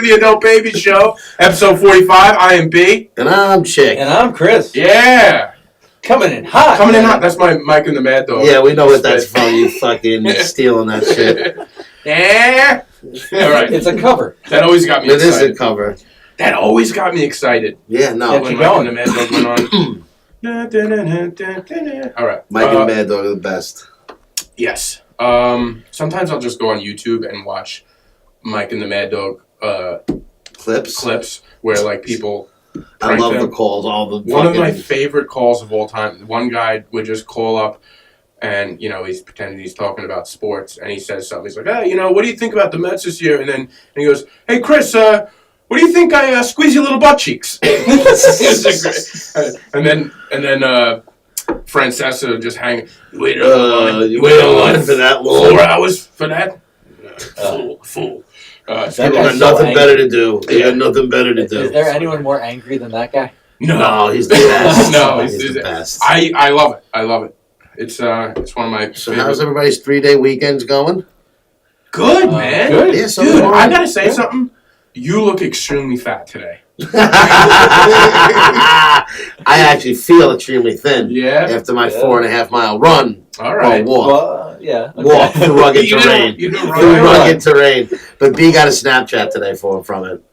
the Adult Baby Show, episode 45. I am B. And I'm Chic. And I'm Chris. Yeah. Coming in hot. Coming in hot. That's my Mike and the Mad Dog. Yeah, we know what that's from. You fucking stealing that shit. Yeah. All right. It's a cover. That always got me It excited. is a cover. That always got me excited. Yeah, no. When Keep Mike going. and the Mad Dog went on. All right. Mike and Mad Dog are the best. Yes. Sometimes I'll just go on YouTube and watch Mike and the Mad Dog clips where like people. I love them. the calls. All the One of my favorite calls of all time. One guy would just call up, and he's pretending he's talking about sports, and he says something. He's like, "Hey, what do you think about the Mets this year?" And he goes, "Hey, Chris, what do you think I squeeze your little butt cheeks?" And then Francesca just hang. You waited on for that long. 4 hours for that. Fool. People got nothing better to do. They got nothing better to do. Is there anyone more angry than that guy? No, he's the best. No, he's the best. I love it. I love it. It's one of my. So how's everybody's 3-day weekends going? Good, man. Good. Yeah, so Dude, far. I gotta say something. You look extremely fat today. I actually feel extremely thin. Yeah. After my 4.5 mile run. All right. Or walk. Well, yeah. Okay. Walk through rugged You terrain. do Through right. rugged terrain. But B got a Snapchat today from it.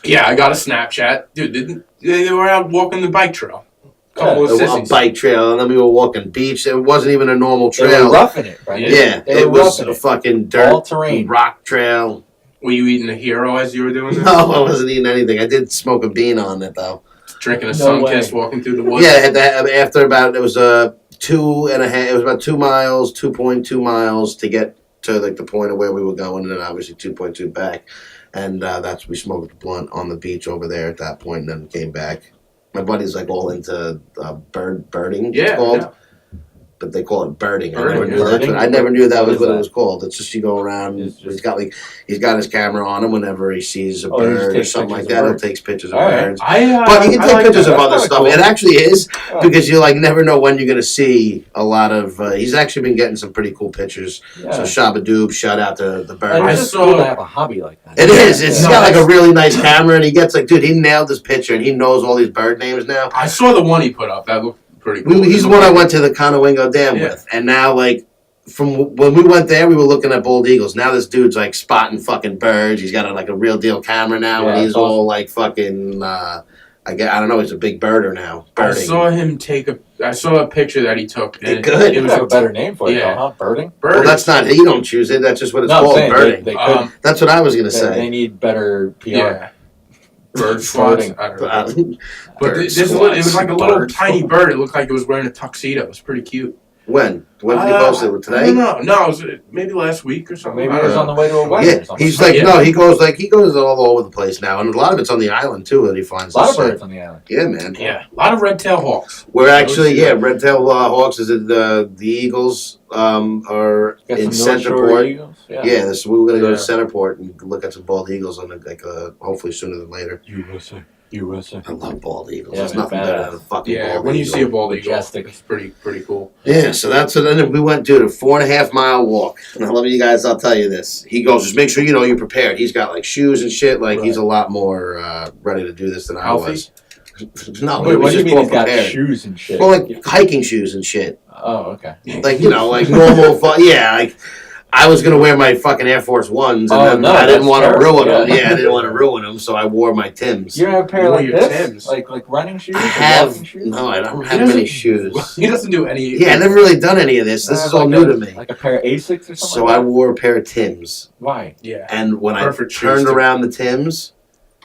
Yeah, I got a Snapchat. Dude, they were out walking the bike trail. Couple of A sissies. bike trail, and then we were walking beach. It wasn't even a normal They trail. were roughing it, right? Yeah, They it were was roughing a it. fucking dirt All terrain. rock trail. Were you eating a hero as you were doing this? No, I wasn't eating anything. I did smoke a bean on it though. Drinking a No sun way. kiss, walking through the woods. Yeah, after about it was 2.5. It was about 2 miles, 2.2 miles to get to like the point of where we were going, and then obviously 2.2 back, and that's we smoked a blunt on the beach over there at that point, and then came back. My buddy's like all into birding. It's Yeah. called. Yeah. But they call it birding. Birding. I never knew that What was is what it that? was called. It's just you go around. It's just- He's got his camera on him whenever he sees a Oh, he just bird or takes something like pictures that. of He birds. takes pictures of All right. birds. But But you can take pictures of that. other That's stuff. cool. It actually is Oh. because you like never know when you're gonna see a lot of. He's actually been getting some pretty cool pictures. Yeah. So Shabadoob, shout out to the bird. And I it's just saw- cool to have a hobby like that. It is. It's No, got like a that's- really nice camera, and he gets like, dude, he nailed this picture, and he knows all these bird names now. I saw the one he put up. That looked pretty cool. He's the one I went to the Conowingo Dam Yeah. with, and now like. From when we went there, we were looking at bald eagles. Now this dude's like spotting fucking birds. He's got a real deal camera now, Yeah, and he's that's all like fucking. I don't know. He's a big birder now. I Birding. saw him I saw a picture that he took. And Good. It was have a better name for it, Yeah. though, huh? Birding? bird. Well, that's not. You don't choose it. That's just what it's No, I'm called. saying Birding. they could. That's what I was gonna They say. need better PR. Yeah. Bird spots. Birding. I don't know. But, But this it was like a little tiny bird. It looked like it was wearing a tuxedo. It was pretty cute. when did he post it? I Today? don't know. No, it was maybe last week or something. Maybe I he don't was know. on the way to a wedding Yeah, or something. he's like Yeah. no. He goes all over the place now, and a lot of it's on the island too that he finds. a lot this of shit. birds on the island. Yeah, man. Yeah, a lot of red-tailed hawks. We're actually red-tailed hawks. Is it the Eagles are Got in some North Shore Centerport? Eagles. Yeah, so we're gonna go Yeah. to Centerport and look at some bald eagles on hopefully sooner than later. USA. I love bald eagles. Yeah, There's man, nothing better than a badass. fucking Yeah, bald when you eagle. see a bald eagle, Majestic. it's pretty cool. Yeah, so that's it. And then we went to a 4.5 mile walk. Now, let me, you guys, I'll tell you this. He goes, just make sure you're prepared. He's got like shoes and shit. Like he's a lot more ready to do this than Healthy? I was. No, Wait, he what was do you just mean more he's got prepared. shoes and shit? Well, like hiking shoes and shit. Oh, okay. Like, like normal, like I was going to wear my fucking Air Force Ones, and Oh, then no, I didn't that's want to terrible, ruin them. yeah. Yeah, I didn't want to ruin them, so I wore my Timbs. You don't have a pair You like wear your this? Timbs. Like running shoes? I Like have, walking shoes? no, I don't He have doesn't- many shoes. He doesn't do any. Yeah, I never really done any of this. This is all like new a- to me. Like a pair of Asics or something So like I that? wore a pair of Timbs. Why? Yeah. And when Perfect I shoes turned to- around the Timbs,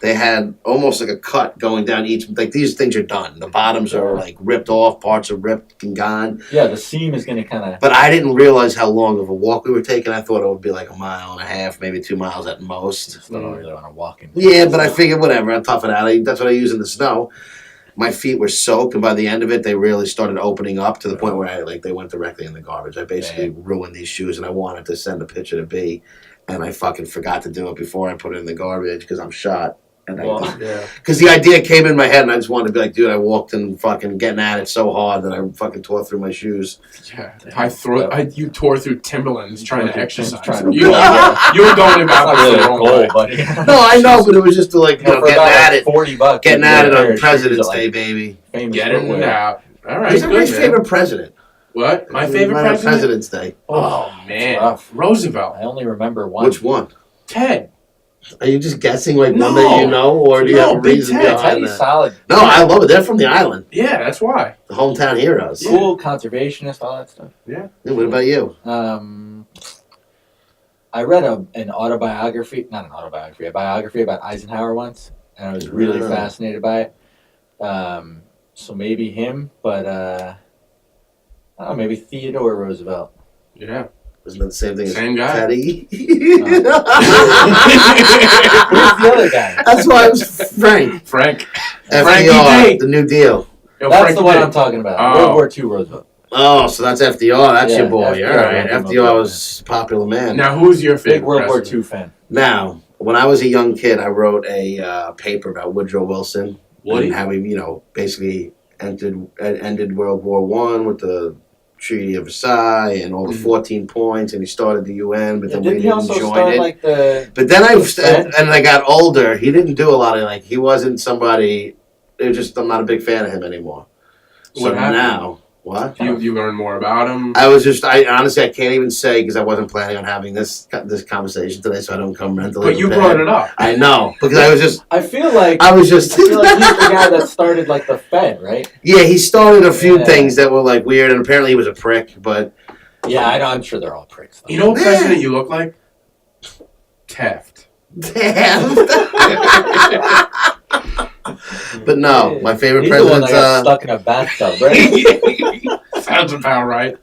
they had almost like a cut going down each. Like these things are done. The bottoms are like ripped off, parts are ripped and gone. Yeah, the seam is going to kind of... But I didn't realize how long of a walk we were taking. I thought it would be like 1.5 miles, maybe 2 miles at most. I don't really want to walk in. Yeah, but I figured whatever. I'll tough it out. That's what I use in the snow. My feet were soaked, and by the end of it, they really started opening up to the point where they went directly in the garbage. I basically ruined these shoes, and I wanted to send a picture to B, and I fucking forgot to do it before I put it in the garbage because I'm shot. And Well, Yeah. because the idea came in my head, and I just wanted to be like, dude, I walked in fucking getting at it so hard that I fucking tore through my shoes. Yeah. You tore through Timberlands trying to exercise. Trying to You were going about That's not this really the a wrong goal, way. buddy. No, I know, but it was just to like, For getting about at it. $40. Getting at it on President's like, Day, baby. Famous Getting footwear. out. All right. Who's Good, everybody's man. favorite president? What? My favorite Right on president? President's Day. Oh, man. rough. Roosevelt. I only remember one. Which one? Ted. Are you just guessing like No. one that you know, or do you No, have a Big reason Ted. behind Teddy's that? solid. No, I love it. They're from the island, Yeah, that's why. the hometown heroes. Yeah. Cool, conservationist, all that stuff. Yeah, what about you? I read an autobiography, not an autobiography, a biography about Eisenhower once, and I was really Yeah. fascinated by it. So maybe him, but I don't know, maybe Theodore Roosevelt. Yeah. Isn't that the same thing Same as guy. Teddy? Where's the other guy? That's why it was Frank. Frank. FDR, D. the New Deal. Yo, That's Frankie the one D. I'm talking about. Oh. World War II Roosevelt. Oh, so that's FDR. That's Yeah, your boy. FDR, All right. yeah. FDR was a popular man. Now, who's your favorite Big World War president? II fan. Now, when I was a young kid, I wrote a paper about Woodrow Wilson Woody? and how he, basically ended World War One with the Treaty of Versailles and all the 14 points, and he started the UN, but then we Didn't he didn't also join start it. like the? But then Fed? and I got older. He didn't do a lot of he wasn't somebody. It was just I'm not a big fan of him anymore. So What happened? now, what? You learn more about him. I was just I honestly I can't even say because I wasn't planning on having this conversation today, so I don't come mentally. But you prepared. brought it up. I know because I was just I feel like just he's the guy that started like the Fed, right? yeah. He started a few Yeah. things that were like weird, and apparently he was a prick. But Yeah, I know. I'm sure they're all pricks. Though. You know what president you look like? Taft. damn. But no, my favorite He's the one president's that got stuck in a bathtub, right? Sounds about right.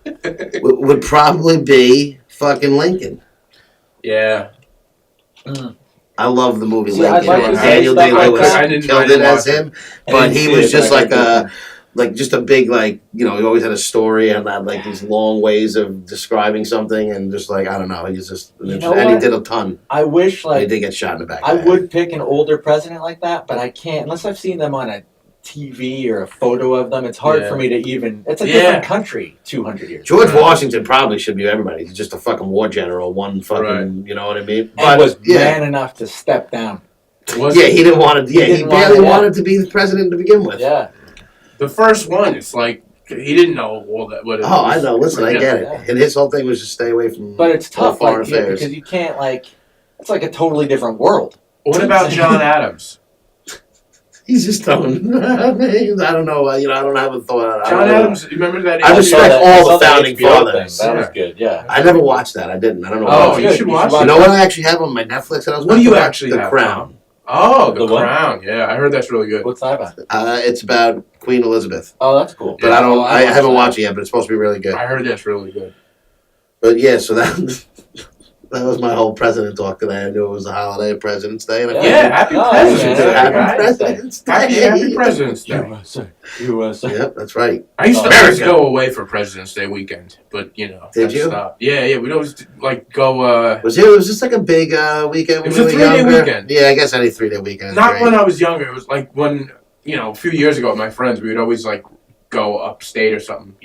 would probably be fucking Lincoln. Yeah. I love the movie See, I'd Lincoln. like to Daniel see stuff like Day-Lewis that. I didn't killed it as watch it. him, but he was just like a. just a big he always had a story and had like these long ways of describing something and just like I don't know, he's just You know and he what? did a ton. I wish He like did get shot in the back. I of the head. would pick an older president like that, but I can't unless I've seen them on a TV or a photo of them. It's hard Yeah. for me to even. It's a Yeah. different country. 200 years. George Washington probably should be everybody. He's just a fucking war general, one fucking, Right. you know what I mean? And was yeah, man enough to step down. he didn't want to. Yeah, he didn't barely wanna- wanted to be the president to begin with. Yeah. The first one, it's like he didn't know all that. What it Oh, was. I know. Listen, I get it. Yeah. And his whole thing was just stay away from. But it's all tough, foreign like, yeah, affairs. because you can't like. It's like a totally different world. What about John Adams? He's just throwing names. I don't know. I don't have a thought. I John don't know. Adams, remember that? I saw respect that- all I the saw founding HBO fathers. thing. That was Yeah. good. Yeah. I never watched that. I didn't. I don't know. Oh, why. you should watch You it. know what I actually have on my Netflix that I was What do you about to watch? actually The have? Crown. Oh, The The what? Crown. Yeah, I heard that's really good. What's that about? It's about Queen Elizabeth, Oh, that's cool. but I don't. Oh, I haven't that. watched it yet, but it's supposed to be really good. I heard that's really good. But yeah, so that was my whole president talk today. I knew it was the holiday of President's Day. And I Yeah, happy Oh, President's yeah. Day, Happy guys. President's Day. Happy President's Day. USA. Yep, that's right. I used to America. always go away for President's Day weekend, but Did that you? stopped. Yeah, we'd always go. Was this like a big weekend? It was when a we were 3-day younger? weekend. Yeah, I guess any 3-day weekend. Is Not great. when I was younger. It was like when a few years ago with my friends, we would always like go upstate or something.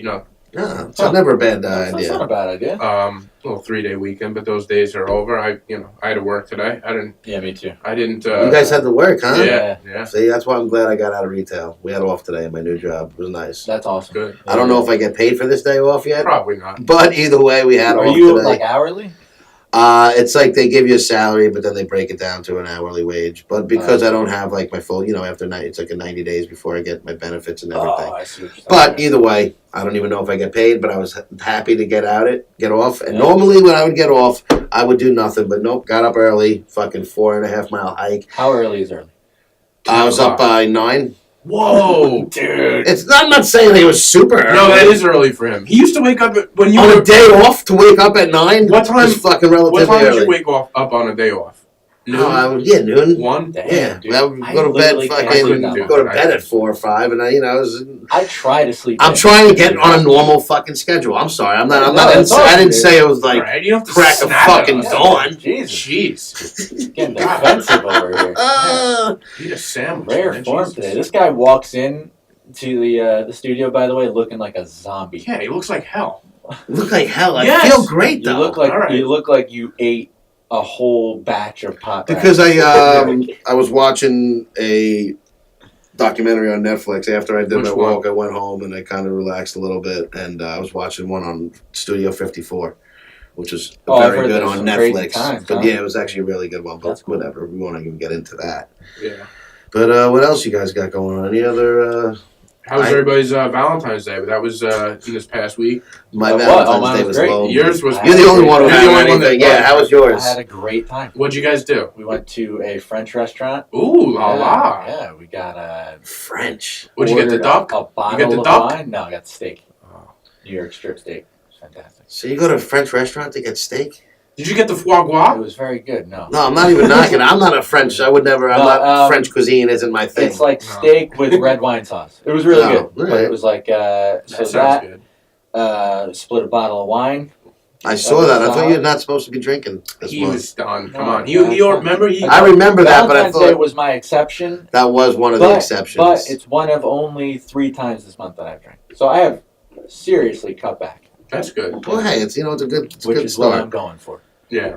No, it's never a bad That's idea. not a bad idea. Little 3-day weekend, but those days are over. I had to work today. Yeah, me too. I didn't. You guys had to work, huh? Yeah. See, that's why I'm glad I got out of retail. We had off today in my new job. It was nice. That's awesome. Good. I don't know if I get paid for this day off yet, Probably not. but either way, we had Are off you today. like hourly? It's like they give you a salary, but then they break it down to an hourly wage. But because I don't have like my full, after night, it's like a 90 days before I get my benefits and everything. Oh, I see what you're But saying. either way, I don't even know if I get paid, but I was happy to get off. And Yeah. normally when I would get off, I would do nothing. But nope, got up early, fucking 4.5 mile hike. How early is early? I was up by 9. Whoa, dude. I'm not saying it was super early. No, that is early for him. He used to wake up when you On were a day off to wake up at 9? What time- Is fucking What relatively time did early. you wake up on a day off? Noon? Noon. 1? Damn, Yeah, dude. I would I go to bed literally can't fucking sleep that do go to long. bed at 4 or 5, and I try to sleep. I'm in. trying to get on a normal fucking schedule. I'm sorry, I'm not. No, that's I didn't awesome, say it was like Alright, you don't have to crack of snap at fucking us. dawn. Jesus, Jeez. getting defensive over here. Eat a sandwich. Rare man. form Jesus. today. This guy walks in to the studio, by the way, looking like a zombie. Yeah, he looks like hell. Look like hell. I Yes. feel great You though. look like Alright. you ate a whole batch of pot. Because I was watching a documentary on Netflix after I did Which my one? walk. I went home and I kind of relaxed a little bit, and I was watching one on Studio 54, which is I've very heard good there's on some crazy Netflix. times, But huh? yeah, it was actually a really good one. But That's cool. whatever, we won't even get into that. Yeah. But what else you guys got going on? Any other? How was everybody's Valentine's Day? That was in this past week. My What? Valentine's Mine Day was was great. low. Yours was. You're the only one who You're had the only one anything. that- Yeah, how was yours? I had a great time. What'd you guys do? We went to a French restaurant. Ooh, la la. Yeah, we got a. French. What'd you get? The ordered duck? A bottle You got the of duck? wine. No, I got steak. Oh. New York strip steak. It's fantastic. So you go to a French restaurant to get steak? Did you get the foie It gras? was very good. No. No, I'm not even knocking. I'm not a French. I would never. I'm No, not. French cuisine isn't my thing. It's like No. steak with red wine sauce. It was really Oh, good. But alright. it was like That so sounds that good. split a bottle of wine. I saw that. I thought you're not supposed to be drinking this He month. was done. Come No, on. You that's don't fine. remember? He, I remember that, but I Valentine's Day thought was my exception. that was one of the exceptions. But it's one of only 3 times this month that I've drank. So I have seriously cut back, that's good. well, hey, it's it's a which good is what I'm start. going for. Yeah.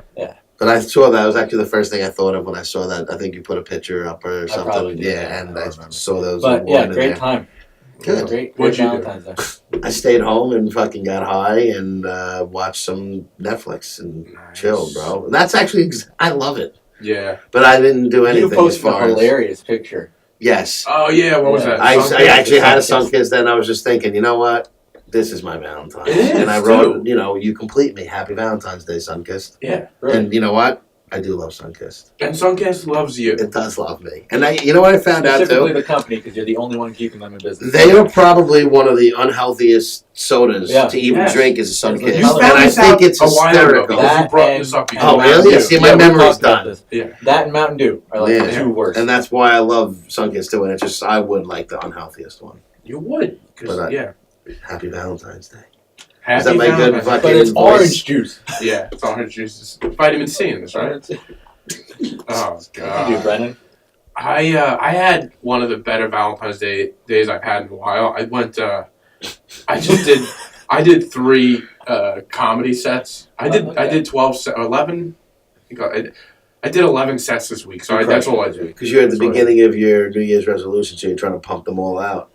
But I saw that. It was actually the first thing I thought of when I saw that. I think you put a picture up or something. probably did, Yeah, and I I remember. saw those. But yeah, great time. Good. Great What'd you do? Valentine's Day. I stayed home and fucking got high and watched some Netflix and Nice. chilled, bro. And that's actually I love it. Yeah. But I didn't do anything You as posted a far as hilarious picture. yes. Oh, yeah. What was Yeah. that? I Sunday? actually had a Sun-kissed. sun kiss. Then I was just thinking, you know what? This is my Valentine's. It is, and I wrote, too. you complete me. Happy Valentine's Day, Sunkissed. Yeah. Really. And you know what? I do love Sunkissed. And Sunkist loves you. It does love me. And you know what I found out Specifically too? the company, because you're the only one keeping them in business. They are probably one of the unhealthiest sodas Yeah. to even Yes. drink is a Sunkissed. You and found I this think out it's a while ago hysterical. because you That brought and- this up. Oh, really? Yeah. See, my we memory's talked about done. this. Yeah. That and Mountain Dew are like the Yeah. 2 worst. And that's why I love Sunkissed too. And it's just I would like the unhealthiest one. You would. 'Cause, But I- yeah. Happy Valentine's Day. Happy that my good Valentine's Day. fucking- But it's voice. orange juice. Yeah, it's orange juice. It's vitamin C in this, right? What Oh do you do, god. Brennan? I had one of the better Valentine's days I've had in a while. I went. I did 3 comedy sets. I did 12 11. I think I did 11 sets this week. So that's all I did. Because you're at the That's what I beginning of your New Year's resolution, so you're trying to pump them all out.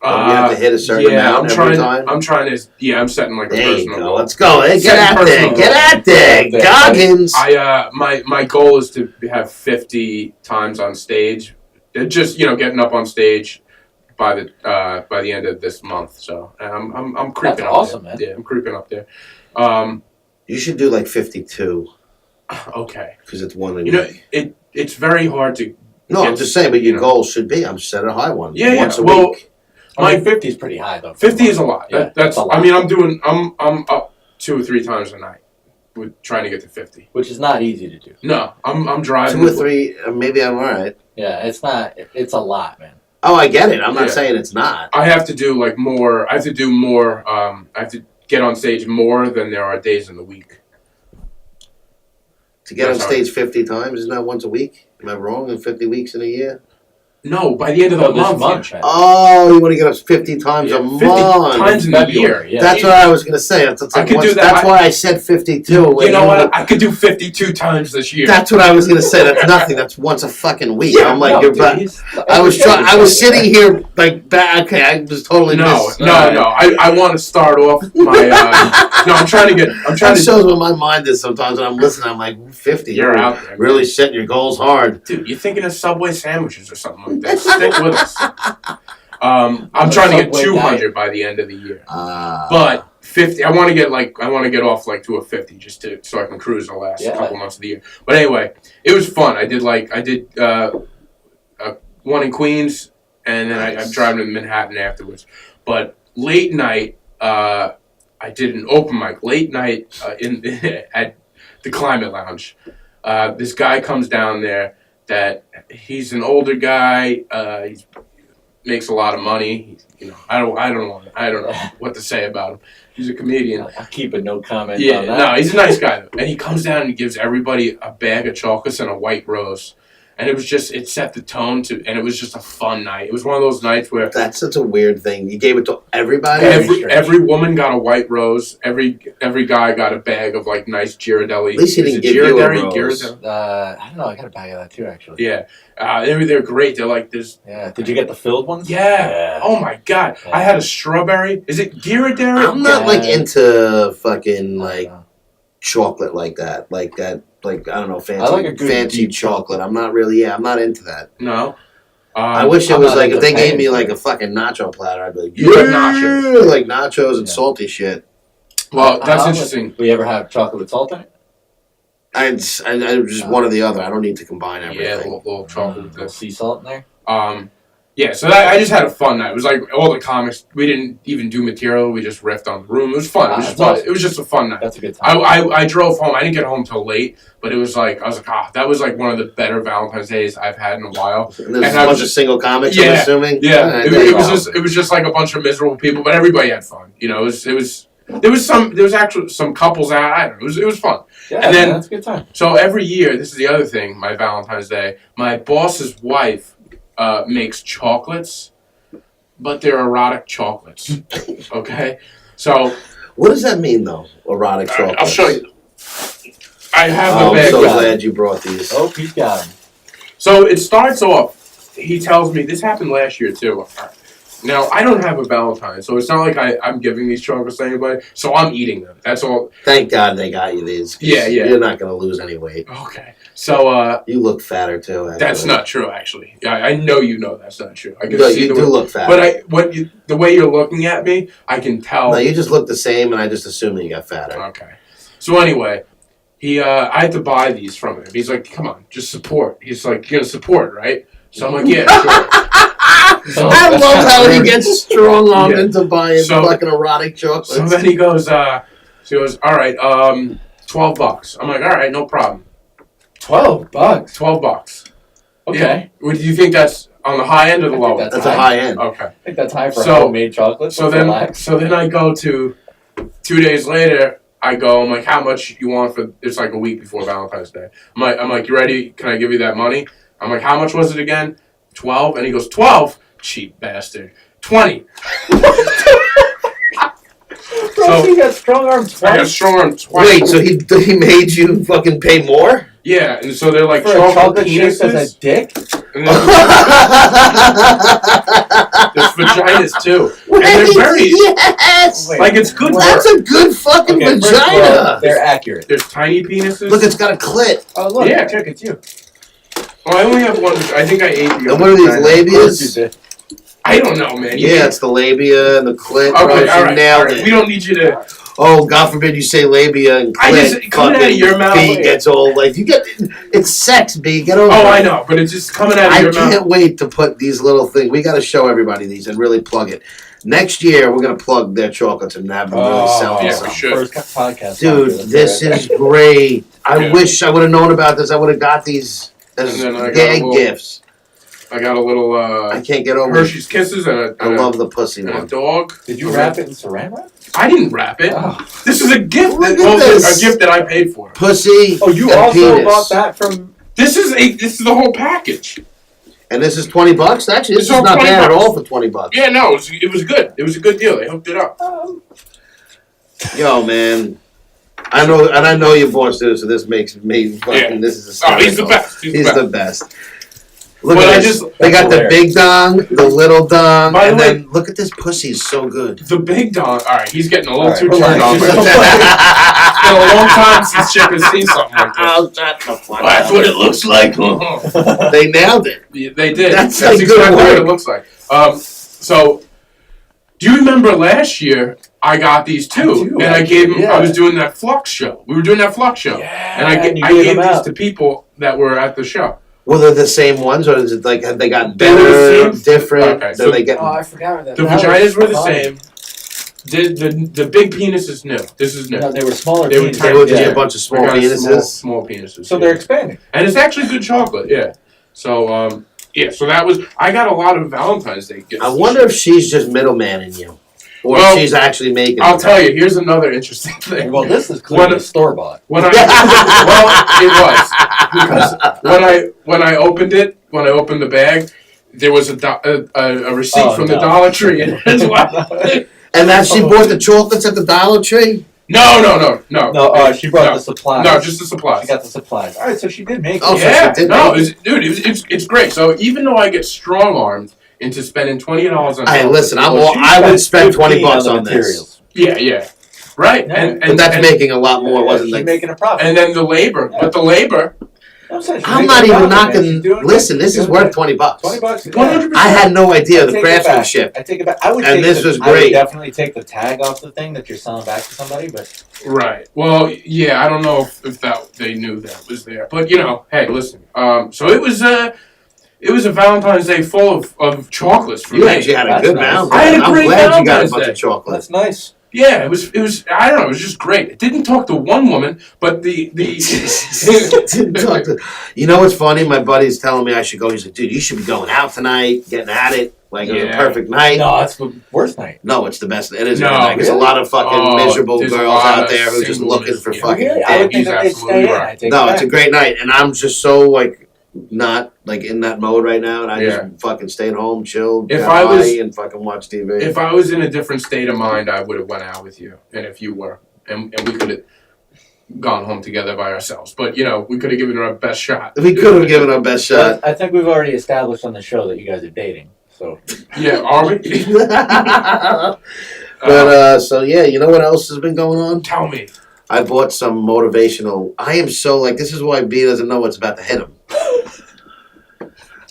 You have to hit a certain yeah, amount I'm every trying. time. I'm trying to. Yeah, I'm setting like a There you personal go. goal. Let's go. Hey, get Setting out there. personal Get goals. out there. Yeah. Goggins. My goal is to have 50 times on stage. Just getting up on stage by the end of this month. So I'm creeping That's up awesome, there. man. Yeah, I'm creeping up there. You should do like 52 Okay. because it's one a You know, week. it's very hard to. No, I'm it's, just saying, but your you know. goal should be I'm set a high one. Yeah, once a well, week. I mean, 50 is pretty high, though. 50 is a lot. Yeah, That's a lot. I mean, I'm up 2 or 3 times a night with trying to get to 50. Which is not easy to do. No, I'm driving. 2 or 3, maybe I'm all right. Yeah, it's not. It's a lot, man. Oh, I get it. I'm not Yeah. saying it's not. I have to do more. I have to do more. I have to get on stage more than there are days in the week. To get on That's stage 50 times, isn't that once a week? Am I wrong? In 50 weeks in a year? No, by the end of the No, this month. month, man. Oh, you want to get up 50 times a 50 month. times in the year. February, yeah. That's what I was going to say. That's I like could do once- that. That's why I said 52. You know what? I could do 52 times this year. That's what I was going to say. That's nothing. That's once a fucking week. Yeah, I'm like, No, you're dude, back. he's- I was sitting here like back. Okay, I was totally No. missed. I want to start off my. No, I'm trying to get. I'm trying That to. shows what my mind is sometimes when I'm listening. I'm like, 50. You're out there, Really man. setting your goals hard. Dude, you're thinking of Subway sandwiches or something like that. Stick with us. I'm trying to get Subway 200 by the end of the year. Uh, But 50, I want to get off to a 50 so I can cruise the last couple months of the year. But anyway, it was fun. I did one in Queens, and then I'm driving to Manhattan afterwards. But late night, I did an open mic late night at the Climate Lounge. This guy comes down there that he's an older guy. He makes a lot of money. I don't know what to say about him. He's a comedian. I'll keep a no comment Yeah, on that. no, he's a nice guy though. And he comes down and he gives everybody a bag of chocolates and a white rose. And it set the tone and it was just a fun night. It was one of those nights where That's such a weird thing. You gave it to everybody? every woman got a white rose. Every guy got a bag of like nice Ghirardelli. At least he didn't give you a rose. I don't know. I got a bag of that too, actually. Yeah, they're great. They're like this. Yeah. Did you get the filled ones? Yeah. Oh my god. Yeah. I had a strawberry. Is it Ghirardelli? I'm not like into fucking like chocolate like that. Like I don't know, I like a good fancy deep chocolate. I'm not really. Yeah, I'm not into that. No. I wish it I'm was not like if into they gave paying me for like it. a fucking nacho platter, I'd be like, You like nachos. like nachos and Yeah. salty shit. Well, that's interesting. We ever have chocolate with salt in it? I just one or the other. I don't need to combine Yeah, a everything. little chocolate with Little this. sea salt in there? Yeah, so I just had a fun night. It was like all the comics. We didn't even do material. We just riffed on the room. It was fun. It was That's fun. awesome. It was just a fun night. That's a good time. I drove home. I didn't get home till late, but it was like I was like, that was like one of the better Valentine's days I've had in a while. And there's And a I bunch was- of single comics, Yeah, I'm assuming. Yeah, Alright, it there you was go. just like a bunch of miserable people, but everybody had fun. There was actually some couples out. I don't know. It was fun. Yeah, and then- that's a good time. So every year, this is the other thing. My Valentine's Day, my boss's wife makes chocolates, but they're erotic chocolates. Okay, so What does that mean, though? Erotic chocolate. I'll show you. I have Oh, the I'm bag. so got glad you brought these. Oh, he's got him. So it starts off. He tells me this happened last year too. Now I don't have a Valentine, so it's not like I'm giving these chocolates to anybody. So I'm eating them. That's all. Thank God they got you these. 'Cause Yeah. You're not going to lose any weight. Okay. So You look fatter, too, actually. that's not true. Actually, yeah, I know you know that's not true. I can No, see you the do way, look fatter. but the way you're looking at me, I can tell. No, you just look the same, and I just assume that you got fatter. Okay. So anyway, I had to buy these from him. He's like, "Come on, just support." He's like, "You're gonna support, right?" So I'm like, "Yeah, sure." So, I love how he gets strong on Yeah. into buying So- fucking erotic chocolates. So then he goes, "All right, $12." I'm like, "All right, no problem." $12. $12. Okay. Yeah. What do you think that's on the high end or the I think low end? That's a high end. Okay. I think that's high for So- homemade chocolate. So then I go to 2 days later. I'm like, how much you want for? It's like a week before Valentine's Day. I'm like, you ready? Can I give you that money? I'm like, how much was it again? 12. And he goes, 12? Cheap bastard. 20. Bro, you got strong arms I got twice strong arm twice. Wait, so he made you fucking pay more? Yeah, and so they're like for a chocolate chocolate shaped as penises. a dick? And then there's vaginas too. And they're very, Yes! Wait, like it's good That's work. a good fucking Okay, first of all, vagina! they're accurate. There's tiny penises. Look, it's got a clit. Oh, look. Yeah. Check, it's you. Oh, I only have one. I think I ate the And other what are these, vagina. Of course you labias? did. I don't know, man. You Yeah, it's the labia and the clit. Okay, bro. all She right, nailed all right. it. We don't need you to. Oh, God forbid you say labia and I clit. just- coming out of your mouth- B gets old. Like, you get... It's sex, B. Get over Oh, it. I know, but it's just coming out of I your mouth. can't wait to put these little things. We got to show everybody these and really plug it. Next year, we're going to plug their chocolates and have them really sell yeah, themselves. we should. First podcast. Dude, this is great. I Yeah. wish I would have known about this. I would have got these as And then I got gag a little- gifts. I got a little I can't get over Hershey's Kisses and I love the pussy and a one. dog. Did you wrap it in saran wrap? I didn't wrap it. Oh, This is a gift. Look at Well, this. a gift that I paid for. Pussy oh you and also penis. bought that from... This is the whole package. And this is $20? Actually, this It's is all not $20. bad at all for $20. Yeah, no, it was good. It was a good deal. They hooked it up. Yo, man. I know your boss too, so this makes me fucking. Yeah. This is Oh, he's the hysterical. best. He's the best. Look Well, at I this. just- They got the That's big dong, the little dong, By the and way- then look at this pussy. It's so good. The big dog. All right, he's getting a little All too right, turned on. relax. But it's been a long time since Chick has seen something like this. Oh, shut the fuck Well, that's up. what it looks like. They nailed it. Yeah, they did. That's That's like good exactly what work. it looks like. So, do you remember last year I got these too, I do, and I gave them. yeah. I was doing that Flux show. We were doing that Flux show, Yeah, and I you gave gave them these out. to people that were at the show. Were they the same ones, or is it like have they got They were the better, same. different? Okay, Did so they get? Oh, I forgot that. The That was vaginas were the funny. same. The big penis is new. This is new. No, they were smaller. They were penises. tiny. They would Yeah. get a bunch of small I got penises. Small penises. So they're expanding. And it's actually good chocolate, yeah. So, so that was, I got a lot of Valentine's Day gifts. I wonder if she's just middlemanning you. Or Well, if she's actually making I'll it. tell you, here's another interesting thing. Well, this is clearly store bought. When I, well, it was. Because when I opened the bag, there was a receipt from the Dollar Tree in it as well. And that she bought the chocolates at the Dollar Tree? No. No, she brought the supplies. No, just the supplies. She got the supplies. All right, so she did make it. Oh, so Yeah, she did no, make it. it's great. So even though I get strong armed into spending $20 on, Hey, listen, I would spend $20 on this. Yeah, right. Yeah. And But that's making a lot more, wasn't She's it? making a profit. And then the labor, Yeah. but the labor, I'm not even knocking. Listen, this is worth $20. $20. 100%. I had no idea I the take it back. craftsmanship. I take it back. I would And take this the, was I would great. definitely take the tag off the thing that you're selling back to somebody, but Right. Well, yeah, I don't know if that they knew that was there, but hey, listen. So it was a Valentine's Day full of chocolates for You me. actually had a That's good nice. Valentine's. I had a I'm great glad you got a Valentine's bunch Day. of chocolate. that's nice. Yeah, it was. I don't know. It was just great. It didn't talk to one woman, but Didn't talk to. You know what's funny? My buddy's telling me I should go. He's like, dude, you should be going out tonight, getting at it. Like, it was a Yeah. perfect night. No, it's the worst night. No, it's the best. It is. No, There's a really? lot of fucking miserable there's a girls lot out of there who are just looking for singleness, yeah. fucking. Really? I would think he's that they'd absolutely stay in. right. I take No, it it's a back. great night, and I'm just so like not like in that mode right now, and I Yeah. just fucking stayed home, chilled, If got I was- high, and fucking watched TV. If I was in a different state of mind, I would have went out with you, and if you were, and we could have gone home together by ourselves. But we could have given her our best shot. We could have given our best shot. I think we've already established on the show that you guys are dating. So Yeah, are we? But so yeah, you know what else has been going on? Tell me. I bought some motivational. I am so like this is why B doesn't know what's about to hit him.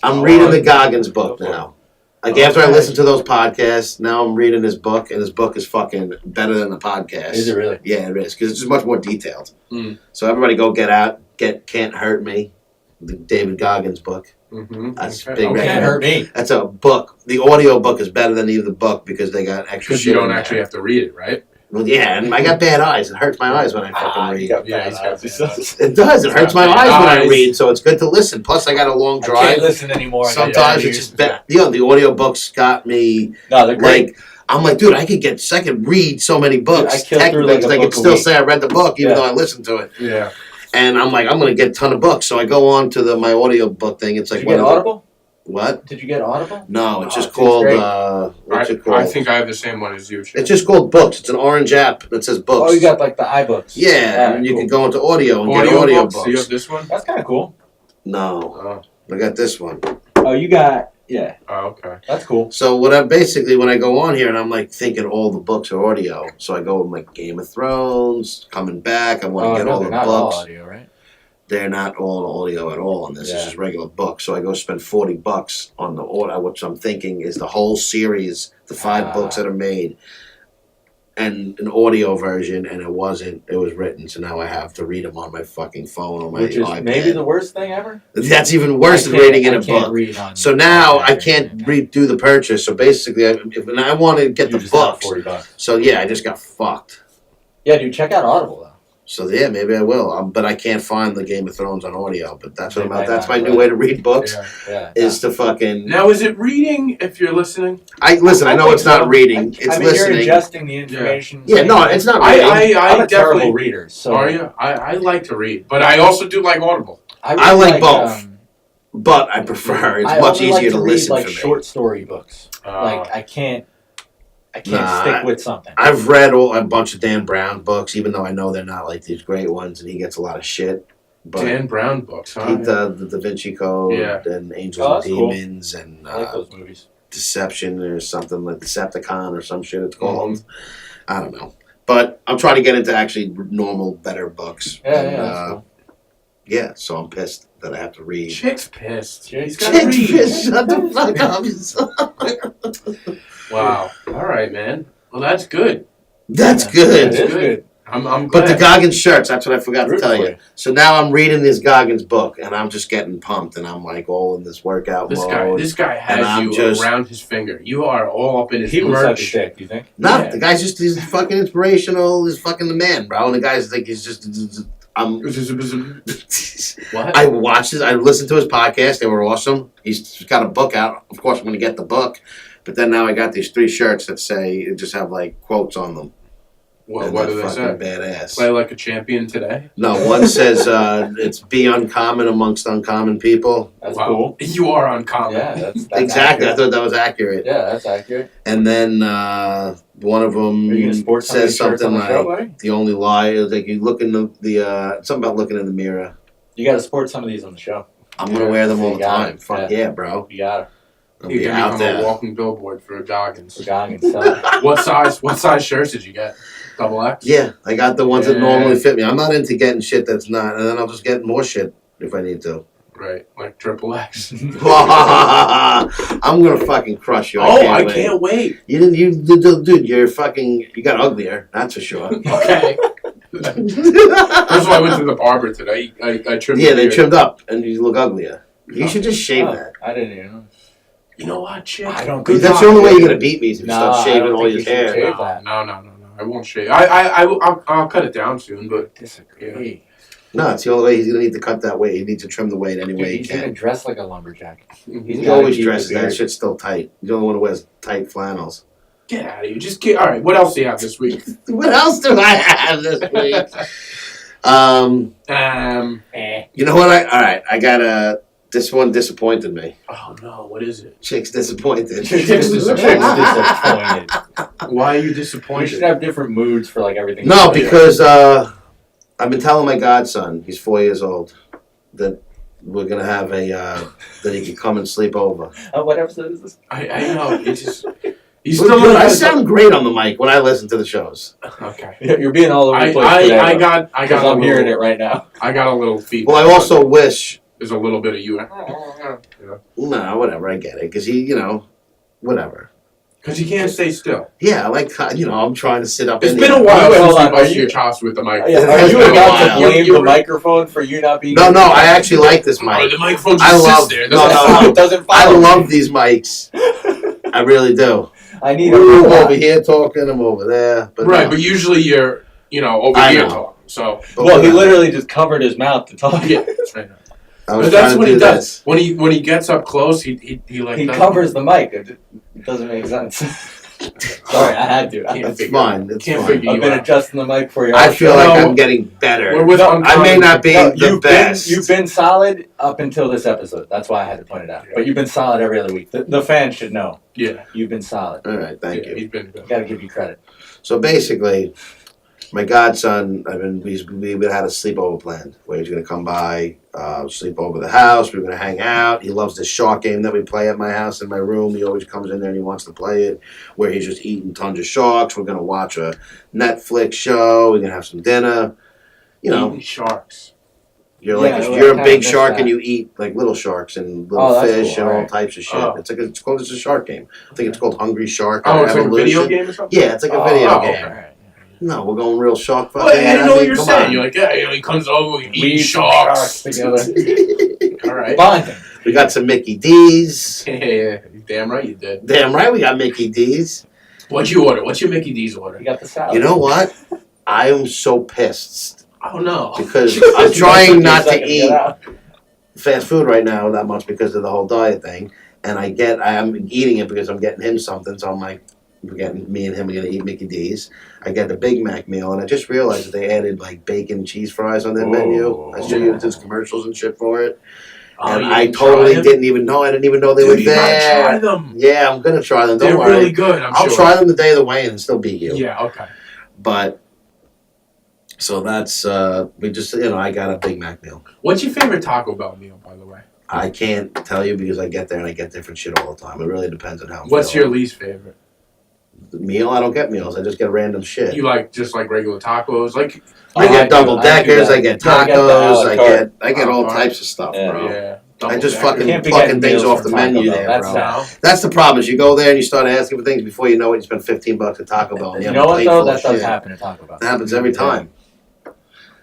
I'm reading the Goggins book now. Like after I listened to those podcasts, now I'm reading his book, and his book is fucking better than the podcast. is it really? Yeah, it is because it's just much more detailed. Mm. So everybody go get Can't Hurt Me, the David Goggins book. Mm-hmm. That's Okay. big. Can't recommend. hurt me. That's a book. The audio book is better than either book because they got extra Because shit. you don't in there. actually have to read it, right? Well, yeah, and I got bad eyes. It hurts my eyes when I fucking You read. got Yeah, bad he's got eyes. bad eyes. It does. It hurts my Bad eyes when I eyes. read, so it's good to listen. Plus, I got a long I drive. can't listen anymore. I got Sometimes bad it's ears. just bad. The audio books got me No, they're great. like. I'm like, dude, I could read so many books. I killed through, Technically, like, a 'cause I could book a still week. say I read the book even Yeah. though I listened to it. Yeah. And I'm like, I'm gonna get a ton of books. So I go on to my audio book thing. It's Did like you get one of the- Audible? what? Did you get Audible? No, it's Oh, just it's called. great. What's it called? I think I have the same one as you. Chip. It's just called Books. It's an orange app that says Books. Oh, you got like the iBooks. Yeah, and you cool. can go into audio and get audio books. Do you books. have this one? That's kind of cool. No, I got this one. Oh, you got Okay. That's cool. So when I go on here and I'm like thinking all the books are audio. So I go with like Game of Thrones, Coming Back. I want to get all they're the not books. all audio, right? They're not all audio at all on this. It's Yeah. just regular books. So I go spend $40 on the audio, which I'm thinking is the whole series, the 5 books that are made, and an audio version. And it wasn't. It was written. So now I have to read them on my fucking phone or my Which is iPad. maybe the worst thing ever. That's even worse than I can't- reading in I a can't book. read on So now I iPad or can't anything. redo the purchase. So basically, if I want to get You the just have books, $40. so yeah, I just got fucked. Yeah, dude, check out Audible though. So yeah, maybe I will. But I can't find the Game of Thrones on audio. But that's what They might that's not, my new right? way to read books Yeah. Yeah. is to fucking. Now, is it reading if you're listening? I listen. I know think it's not so. reading. It's I mean, listening. you're ingesting the information. Yeah, no, it's not reading. I'm I a terrible definitely. reader, so Are you? I like to read, but I also do like Audible. I I really like both. um, But I prefer. It's I much only like easier to read, listen like for me. short story books. Uh, Like I can't Nah, stick with something. I've read a bunch of Dan Brown books, even though I know they're not like these great ones, and he gets a lot of shit. But Dan Brown books, huh? he the Da Vinci Code Yeah. and Angels Oh, and that's cool. Demons and I like those movies. Deception or something like Decepticon or some shit it's called. Mhm. I don't know. But I'm trying to get into actually normal, better books. Yeah, And, yeah, that's cool. yeah, so I'm pissed that I have to read. Chick's pissed. Chick's He's got to read. Shut the fuck up. Wow. All right, man. Well, that's good. That's It good. is good. I'm glad. But the Goggins shirts, that's what I forgot to Root tell for you. you. So now I'm reading this Goggins book, and I'm just getting pumped, and I'm like all in this workout This mode. guy has I'm you just- around his finger. You are all up in his He looks like a merch. dick, you think? No, Yeah. the guy's he's fucking inspirational. He's fucking the man, bro. And the guy's like, he's just, I'm. What? I watched I listened to his podcast. They were awesome. He's got a book out. Of course, I'm going to get the book. But then now I got these 3 shirts that just have like quotes on them. What And do they're they fucking say? badass. Play like a champion today. No, one says it's be uncommon amongst uncommon people. That's Wow. cool. You are uncommon. Yeah, that's Exactly. I accurate. thought that was accurate. Yeah, that's accurate. And then one of Are you them gonna sport some of says these shirts something on the show, like, buddy? the only lie is like you look in the something about looking in the mirror. You got to sport some of these on the show. I'm going to wear them all You the got time. it. Fuck yeah, bro. You got I'll You be can out become a there. walking billboard for Goggins. it. Goggins. Sell it. What size shirts did you get? Double X? Yeah, I got the ones that Yeah. normally fit me. I'm not into getting shit that's not, and then I'll just get more shit if I need to. Right, like triple X. I'm gonna fucking crush you. I wait. can't wait. Dude, you got uglier. That's for sure. Okay. First of all, I went to the barber today. I trimmed. Yeah, the they beard. trimmed up, and you look uglier. You should just shave Oh, that. I didn't even know. You know what, chick? I don't Good That's luck. the only way you're gonna beat me is if you Nah, start I shaving don't all think your you should hair. shave that. No. I won't shave. I'll cut it down soon, but Disagree. No, it's the only way he's gonna need to cut that weight. He needs to trim the weight any Dude, way he he's gonna can. dress like a lumberjack. He gotta always keep dresses. the That beard. shit's still tight. He's the only one who wears tight flannels. get out of here. Just get. All right. What else do you have this week? What else do I have this week? You know what? I got this one disappointed me. Oh no. What is it? Chick's disappointed. Chick's Chick's disappointed. disappointed. Why are you We disappointed? should have different moods for like everything. No, because I've been telling my godson, he's 4 years old, that we're gonna have that he can come and sleep over. What episode is this? I know. It's just. He's Well, still. dude, I sound great on the mic when I listen to the shows. Okay. You're being all over the place today. I got. I got. I'm hearing it right now. I got a little feedback. Well, I also wish. There's a little bit of you. No, whatever. I get it because whatever. Because you can't stay still. Yeah, I'm trying to sit up. It's in been there. a while Wait, hold since on, you are busted you- your chops with the mic. Yeah, It are has you been a about while. to blame You the were- microphone for you not being? No, I actually like this Oh, mic. the microphone I just love- sits there. It no, doesn't- no. It doesn't I follow. love these mics. I really do. I need I'm a over here talking. I'm over there. But Right, no. but usually you're, over I here know. talking. So, But Well, he whatever. literally just covered his mouth to talk. yeah. I know. I was But that's trying what to he do does. this. When he gets up close, he like He does- covers the mic. It doesn't make sense. Sorry, I had to. Can't That's figure- fine. That's Can't fine. figure I've you been out. adjusting the mic for you. I feel No, like I'm getting better. We're with I may not be No, the best. You've been solid up until this episode. That's why I had to point it out. But you've been solid every other week. The fans should know. Yeah. You've been solid. All right, thank you. He's been good. Got to give you credit. So basically, my godson, we had a sleepover planned where he's gonna come by, sleep over the house. We're gonna hang out. He loves this shark game that we play at my house in my room. He always comes in there and he wants to play it, where he's just eating tons of sharks. We're gonna watch a Netflix show. We're gonna have some dinner. Eating sharks. You're Yeah, like I you're a kinda big missed shark that. and you eat like little sharks and little Oh, that's fish cool, and all alright. types of shit. Oh. It's a shark game. I think it's called Hungry Shark. Oh, or it's like a Evolution. video game or something? Yeah, it's like a video Oh, game. okay. No, we're going real shark fucking. Well, I didn't know what you were come saying. on. You're like, yeah, he comes over, we We eat eat sharks. together. All right. Bonding. We got some Mickey D's. Yeah, damn right you did. Damn right, we got Mickey D's. What'd you order? What's your Mickey D's order? You got the salad. You know what? I am so pissed Oh no. because You I'm guys trying took me a not to second get eat out. fast food right now that much because of the whole diet thing, and I'm eating it because I'm getting him something. So I'm like, me and him are gonna eat Mickey D's. I get the Big Mac meal, and I just realized that they added like bacon cheese fries on their menu. I saw you did commercials and shit for it, Oh, and you I didn't try totally them? didn't even know. I didn't even know they Dude, were you gotta there. try them. Yeah, I'm gonna try them. Don't They're worry. really good. I'll sure. try them the day of the weigh-in and still beat you. Yeah. Okay. But so that's we just I got a Big Mac meal. What's your favorite Taco Bell meal, by the way? I can't tell you because I get there and I get different shit all the time. It really depends on how I'm What's your feeling. least favorite? Meal? I don't get meals. I just get random shit. You like just like regular tacos, like I Oh, get do- double I do deckers. that. I get You gotta get the a tacos. la I carte. get all Oh, types of stuff, Yeah. bro. yeah. I just Double-decker. fucking Can't be plucking getting things meals off from the Taco menu Bell. there, That's bro. No. That's the problem. Is you go there and you start asking for things before you know it. You spend $15 at Taco Bell. And You you know have a what plate though? full That of does shit. happen at Taco Bell. That happens every time.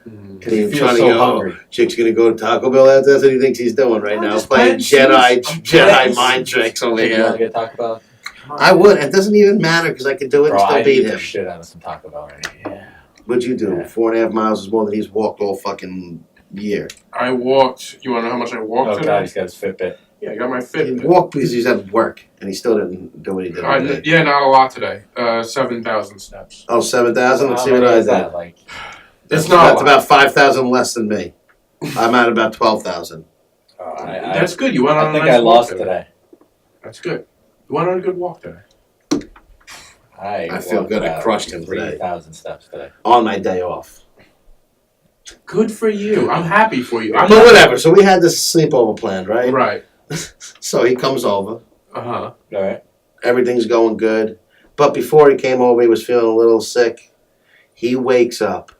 Because you He's feel trying so to go. hungry. Chick's gonna go to Taco Bell. That's what he thinks he's doing right I'm now. just Playing planting Jedi seeds. I'm planting mind seeds. tricks over Hey, you want here. to get Taco Bell? I would. It doesn't even matter because I could do it Bro, and still I beat need the him. shit out of some Taco Bell right now. Yeah. What'd you do? Yeah. 4.5 miles is more than he's walked all fucking year. I walked. You want to know how much I walked Oh today? God, he's got his Fitbit. Yeah, I got my He Fitbit. walked because he's at work and he still didn't do what he did today. Yeah, not a lot today. 7,000 steps. Oh, 7,000? Let's How see what many I is did. that? Like, It's not. That's about 5,000 less than me. I'm at about 12,000. That's good. You went on I a think nice I walk lost today. today. That's good. You went on a good walk today. I feel walked good. I about crushed him today. 3,000 steps today. On my day off. Good for you. I'm happy for you. But whatever. So we had this sleepover planned, right? Right. So he comes over. Uh-huh. All right. Everything's going good. But before he came over, he was feeling a little sick. He wakes up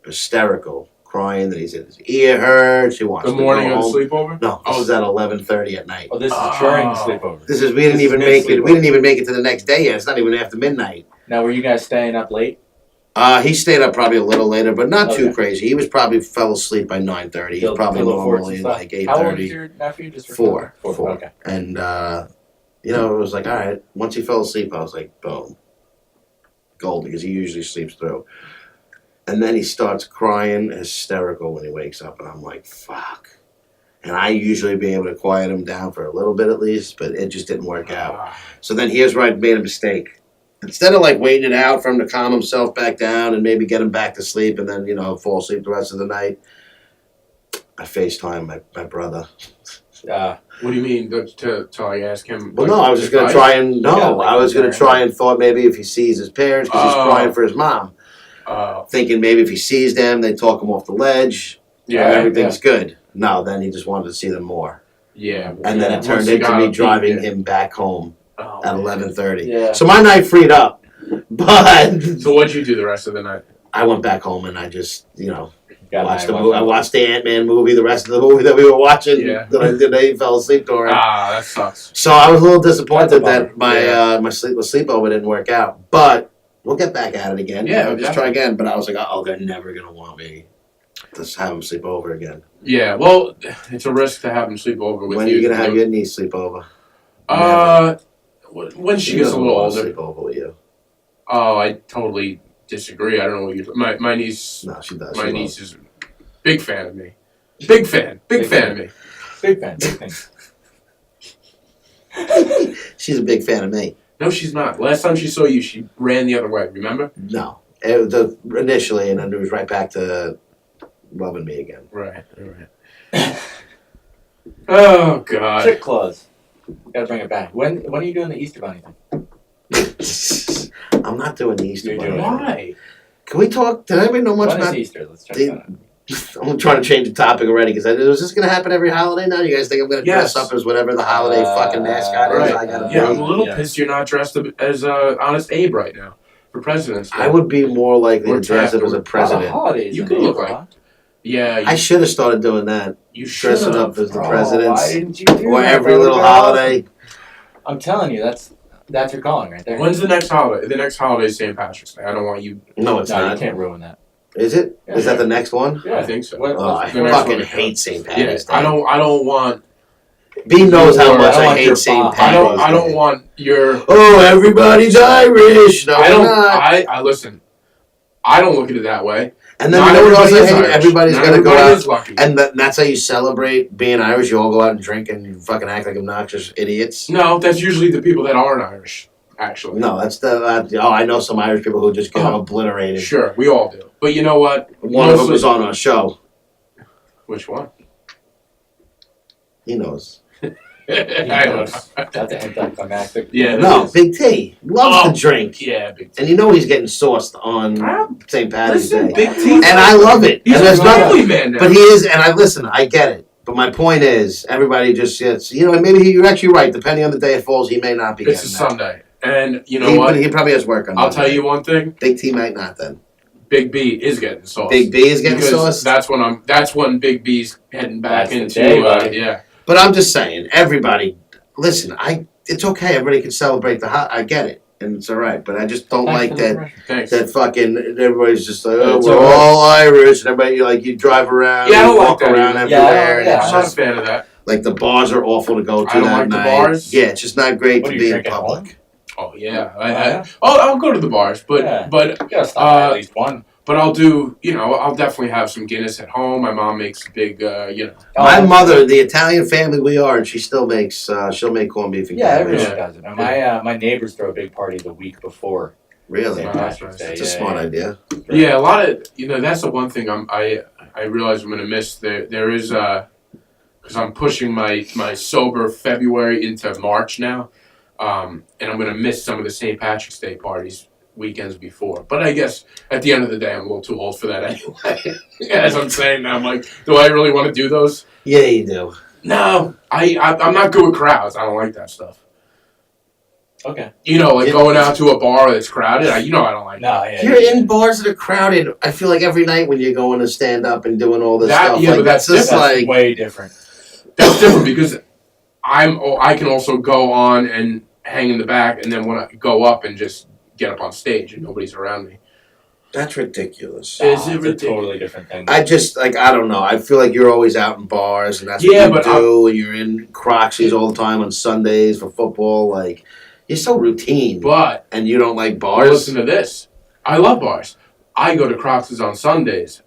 hysterical, crying that his ear hurts. He wants The to morning go of home. the sleepover? No, this is at 11:30 at night. Oh, this is Oh. during the sleepover. We didn't This even is make it. mid-sleepover. We didn't even make it to the next day yet. It's not even after midnight. Now, were you guys staying up late? He stayed up probably a little later, but not too Okay. crazy. He was probably fell asleep by 9:30. He's probably Pillow forts and normally stuff? like How old 8:30. is your nephew? Just for Four. Okay. And it was like, all right. Once he fell asleep, I was like, boom, gold, because he usually sleeps through. And then he starts crying, hysterical when he wakes up, and I'm like, fuck. And I usually be able to quiet him down for a little bit at least, but it just didn't work out. So then here's where I made a mistake. Instead of like waiting it out for him to calm himself back down and maybe get him back to sleep and then, fall asleep the rest of the night, I FaceTime my brother. What do you mean? To I ask him? Well, no, I was just going to try and, I was going to try and thought maybe if he sees his parents, because he's crying for his mom. Thinking maybe if he sees them, they talk him off the ledge. Yeah. Everything's good. No, then he just wanted to see them more. Yeah. And then it Once turned you into got me him, driving yeah. him back home Oh, at man. 11:30. Yeah. So my night freed up. But So what'd you do the rest of the night? I went back home and I just, Got watched the my movie. I watched the Ant-Man movie, the rest of the movie that we were watching. Yeah. That he fell asleep during. That sucks. So I was a little disappointed That's a that my Yeah. my sleepover didn't work out. But we'll get back at it again. Yeah, Just try again. But I was like, oh, they're never gonna want me to have him sleep over again. Yeah. Well, it's a risk to have him sleep over with When are you. you gonna have your niece sleep over? When she gets a little older. Sleep over with you. Oh, I totally disagree. I don't know what you. My niece. No, she does. My She niece is a big fan of me. Big fan. Big Big fan fan. of me. Big fan. Big thing. loves. She's a big fan of me. No, she's not. Last time she saw you, she ran the other way. Remember? No, initially, and then it was right back to loving me again. Right. Oh God. Trick claws. Gotta bring it back. When are you doing the Easter Bunny thing? I'm not doing the Easter You're Bunny. doing Why? Can we talk? Did anybody know much When is about? Easter? Let's check the- that out. I'm trying to change the topic already because was this going to happen every holiday now? You guys think I'm going to dress Yes. up as whatever the holiday fucking mascot is? Right. I gotta Yeah, be? I'm a little Yes. pissed you're not dressed up as Honest Abe right now for President's Day. I would be more likely Or to dress up as a Taft. president. Holidays. You in could look April, like- huh? Yeah, I should have started doing that. you should Dressing have. up as the Bro, presidents. Why didn't you do Or that, every bro? little Bro, holiday. I'm telling you, that's your calling right there. When's the next holiday? The next holiday is St. Patrick's Day. I don't want you. No, it's No, you not. can't ruin that. Is it? Yeah. Is that the next one? Yeah. I think so. What- Oh, I The next fucking one. hate St. Yeah, Patrick's Day. I don't want. B knows how Or- much I don't I want your hate St. boss. Patrick's I don't Day. want your. Oh, everybody's Irish. No, I we're don't. not. I listen. I don't look at it that way. And then Not you know what else I everybody is hate? Irish. Everybody's Not got to go everybody out. is lucky. And that's how you celebrate being Irish. You all go out and drink and you fucking act like obnoxious idiots. No, that's usually the people that aren't Irish. Actually. No, that's I know some Irish people who just get Oh. obliterated. Sure, we all do. But you know what? One of them Mostly- was on our show. Which one? He knows. I don't know. That's anticlimactic. Yeah, No, Big T loves to drink. Yeah, Big T. And you know he's getting sauced on St. Patrick's Listen, Day. Big T. And I love it. He's and a there's nothing. family man now. But he is, and I get it. But my point is, everybody just gets, maybe you're actually right. Depending on the day it falls, he may not be It's a getting that. Sunday. And you know what? He probably has work on I'll Monday. tell you one thing. Big T might not then. Big B is getting sauce. Big B is getting Because sauce. That's when Big B's heading back That's the into day, buddy. yeah. But I'm just saying, everybody, listen. It's okay. Everybody can celebrate I get it, and it's all right. But I just don't Thanks like for the that. correction. Thanks. That fucking everybody's just like, oh, It's we're all right. all Irish, and everybody like you drive around, Yeah, I you don't like walk that around either. everywhere, and Yeah, it's I'm not a just fan of that. like the bars are awful to go to I don't that like the night. bars. Yeah, it's just not great What to do be you in drink at public. Oh yeah. Yeah. I'll go to the bars, but Yeah. but You gotta stop by at least one. but I'll do, I'll definitely have some Guinness at home. My mom makes big, My mother, the Italian family we are, and she still makes she'll make corned beef and Yeah, cabbage. everyone does it. And my neighbors throw a big party the week before Really, St. Wow, Patrick's Day. that's a smart idea. Yeah, a lot of that's the one thing I realize I'm gonna miss. There is because I'm pushing my sober February into March now, and I'm gonna miss some of the St. Patrick's Day parties weekends before. But I guess at the end of the day, I'm a little too old for that anyway. As I'm saying now, I'm like, do I really want to do those? Yeah, you do. No, I'm not good with crowds. I don't like that stuff. Okay. Going out to a bar that's crowded. I don't like No, that. yeah. You're in bars that are crowded. I feel like every night when you're going to stand up and doing all this That- stuff, yeah, like but that's just That's like way different. That's different because I can also go on and hang in the back, and then when I go up and just get up on stage and nobody's around me. that's ridiculous. Is It's it a ridiculous? totally different thing. I just I don't know. I feel like you're always out in bars and that's Yeah, what but you do, and you're in Croxies all the time on Sundays for football. Like you're so routine, But and you don't like bars. listen to this. I love bars. I go to Crocs on Sundays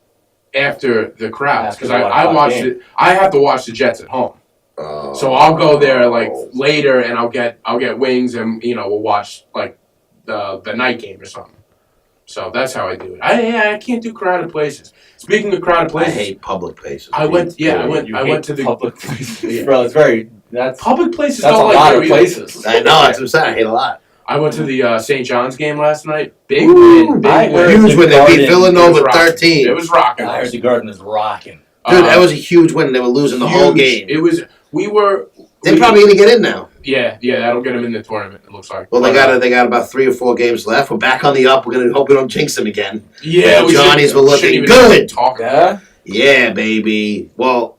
after the crowds because After the I 1 o'clock watch game. it. I have to watch the Jets at home, Oh. so I'll go there like later, and I'll get wings, and we'll watch like the night game or something. So that's how I do it. I can't do crowded places. Speaking of crowded I places, hate public places. I went You to hate the public places, Yeah. bro. It's very that's public places. that's a don't like lot you of either. places. I know. That's what I'm saying. I hate a lot. I went to the St. John's game last night. Big Ooh, win. Big I win. heard Huge the win. They beat Garden- It was Villanova rocking. 13. It was rocking. I heard the Garden is rocking. Dude, that was a huge win. They were losing the whole huge. game. It was. They're probably going to get in now. Yeah, that'll get them in the tournament. It looks like. Well, they But, got about 3 or 4 games left. We're back on the up. We're going to hope we don't jinx them again. Yeah, we Johnnies shouldn't- were looking shouldn't even good. Talk about Yeah. Yeah, baby. Well,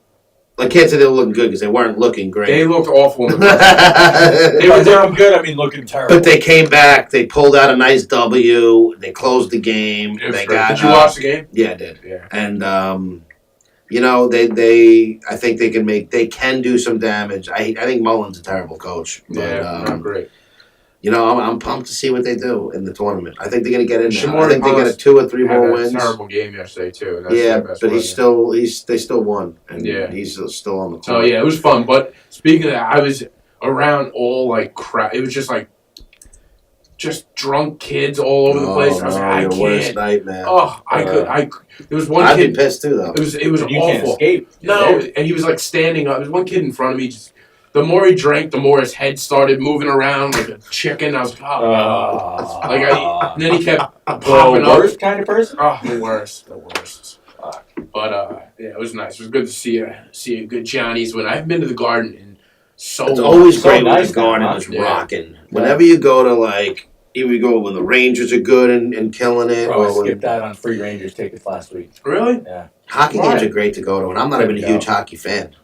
I can't say they were looking good because they weren't looking it. great. They looked awful. In the They were doing good. I mean, looking terrible. But they came back. They pulled out a nice W. They closed the game. It was They great. got. Did you watch the game? Yeah, I did. Yeah. And they I think they can do some damage. I think Mullen's a terrible coach. But, Yeah, not great. I'm pumped to see what they do in the tournament. I think they're going to get in there. Shamor I think they get a Thomas 2 or 3 Had more a wins. terrible game yesterday too. And that's Yeah, their best but player. they still won, and Yeah. he's still on the court. So yeah, it was fun. But speaking of that, I was around all like crap. It was just drunk kids all over the place. I was like, I your worst can't. nightmare. Oh, there was one I'd be kid. pissed too, though. It was you can't awful. escape. No, and he was like standing up. There's one kid in front of me. Just the more he drank, the more his head started moving around like a chicken. I was like, oh, God. And then he kept the popping up. worst kind of person. Oh, the worst. But yeah, it was nice. It was good to see a good Johnny's win. I haven't been to the Garden in so It's long. always So great when nice the Garden now, huh? is Yeah. rocking. Whenever you go to like, here we go when the Rangers are good and killing it, Bro, I or when skipped out on free Rangers tickets last week. Really? Yeah. hockey Why? games are great to go to, and I'm not even a Go. huge hockey fan.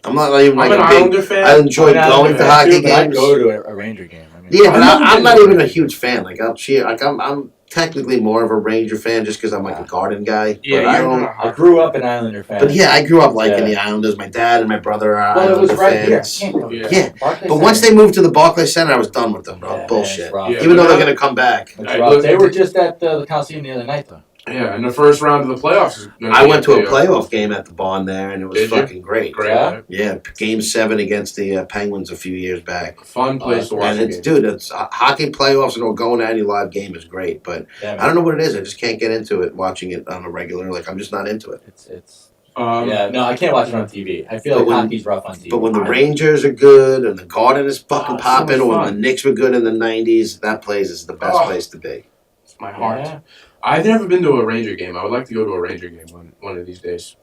I'm not even like I'm an a big. Islander fan. I enjoy I'm an going Islander to fan hockey too, but I'd games. go to a Ranger game. I mean, Yeah, but I've never I'm been not to even a a huge fan. Like I'll cheer. Like I'm technically more of a Ranger fan just because I'm like a Garden guy. Yeah, but I you're don't. not a I grew up an Islander fan. But yeah, I grew up liking Yeah. the Islanders. My dad and my brother are well, it was Islander right here. fans. I can't go. Yeah. Yeah, Barclays but once Center. they moved to the Barclays Center, I was done with them, bro. Yeah, man, Bullshit. it's rough. Yeah. Even though but they're now- gonna come back. It's I rough. looked They at were the- just at the Coliseum the other night, though. Yeah, in the first round of the playoffs. is gonna I be went to a the, playoff game at the barn there, and it was Did you? fucking great. Great. Yeah? right? Yeah, Game 7 against the Penguins a few years back. Fun place to watch And the it's, game. dude, it's hockey playoffs and going to any live game is great, but Yeah, I don't know what it is. I just can't get into it watching it on a regular. Like I'm just not into it. It's Yeah. no, I can't watch it on TV. I feel But like when- hockey's rough on TV. But when the Rangers are good and the Garden is fucking it's so popping, much or when fun. the Knicks were good in the '90s, that place is the best Oh. place to be. It's my heart. Yeah. I've never been to a Ranger game. I would like to go to a Ranger game one of these days.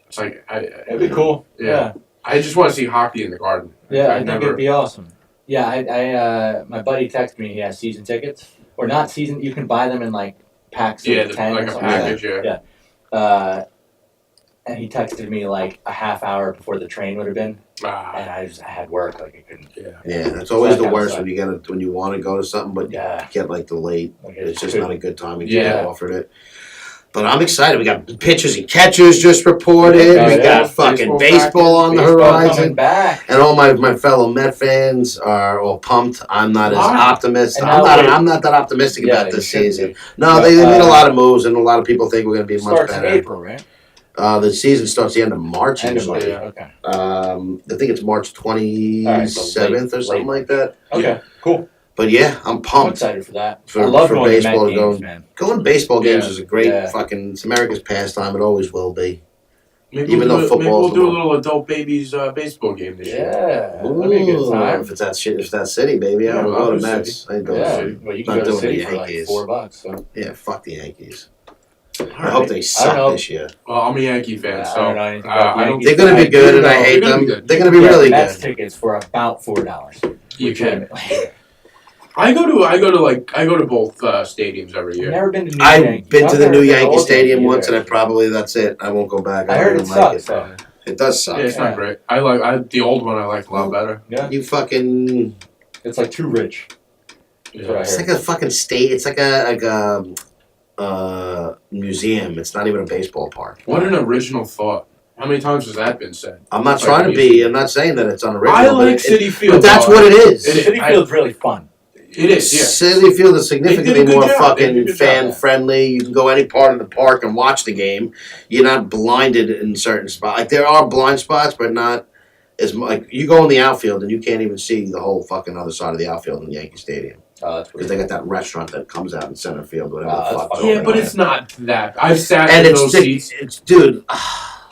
It's like It'd be cool. Yeah. I just want to see hockey in the Garden. Yeah, I I've think never- it'd be awesome. Yeah, I my buddy texted me. He has season tickets, or not season. You can buy them in like packs Yeah, of 10 like or a something. package. Yeah. And he texted me like a half hour before the train would have been, and Ah, I had work, like I couldn't. Yeah, that's always that the kinda worst sucked. when you want to go to something, but you Yeah, get like delayed. like It's just couldn't. not a good time. You Yeah. get offered it. But I'm excited. We got pitchers and catchers just reported. Yeah, we yeah. got fucking baseball on the Baseball coming horizon. back. And all my fellow Met fans are all pumped. I'm not as Why? optimistic. And I'm now not. I'm not that optimistic about you this shouldn't season. be. No, But, they made a lot of moves, and a lot of people think we're going to be much starts better. in April, right? The season starts the end of March. End of usually. March. Okay. I think it's March 27th or something like that. Okay. Cool. But yeah, I'm I'm pumped excited for that. for, I love for going baseball to Met to games, go. man. Going to baseball games Yeah. is a great Yeah. fucking. It's America's pastime. It always will be. maybe Even though football's maybe we'll the do a one. little adult babies baseball game this year. Yeah, that'd be a good time. If it's that shit, if it's that city, baby, Yeah, I'll well, go to it's Mets. I ain't going Yeah, to City. city. well, you Not can go to doing City the for like Yankees. $4. So. Yeah, fuck the Yankees. All I right. hope they suck know. this year. Well, I'm a Yankee fan, Yeah, so I don't know anything about the I don't. Yankees. They're going to be good, and I They're hate gonna them. be good. They're going to be Yeah, really Mets good. tickets for about $4. You can. Legitimately. I go to both stadiums every I've year. never been to New I've Yankees. been to I've the never new been to Yankee Old Stadium Yankee once, and either. that's it. I won't go back. I heard don't it like sucks. Though. It does suck. Yeah, it's not great. I the old one I like a lot better. Yeah, You fucking. it's like too rich. That's what I It's heard. like a fucking state. It's like a museum. It's not even a baseball park. What an original thought. How many times has that been said? I'm not Like trying a to be. museum. I'm not saying that it's unoriginal. I but like it- City Field. But that's though. what it is. It is. City Field's really fun. It is, yeah. City Field is They significantly did a good more job. They did a fucking good job, fan yeah. friendly. You can go any part of the park and watch the game. You're not blinded in certain spots. Like there are blind spots, but not as like you go in the outfield and you can't even see the whole fucking other side of the outfield in Yankee Stadium Oh, that's because weird. they got that restaurant that comes out in center field. Whatever Oh, the that's fuck. fucking Yeah, but it's not that. I've sat And in it's those thick, seats. it's dude.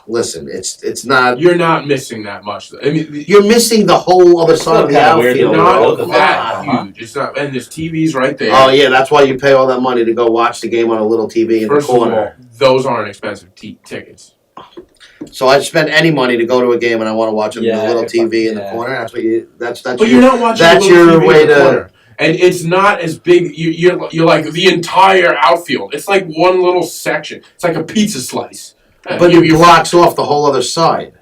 Listen, it's not. You're not missing that much. I mean, You're missing the whole other side of the kinda weird outfield. that not all the that fucking time, huge. It's not, and there's TVs right there. Oh yeah, that's why you pay all that money to go watch the game on a little TV in First the of all, corner. those aren't expensive tickets. So I spend any money to go to a game and I want to watch it on Yeah, a little if TV I- in the yeah. corner. That's what you. That's But your, you're not watching that's a little your TV way in the to. corner. And it's not as big. You're like the entire outfield. It's like one little section. It's like a pizza slice. But it blocks off the whole other side.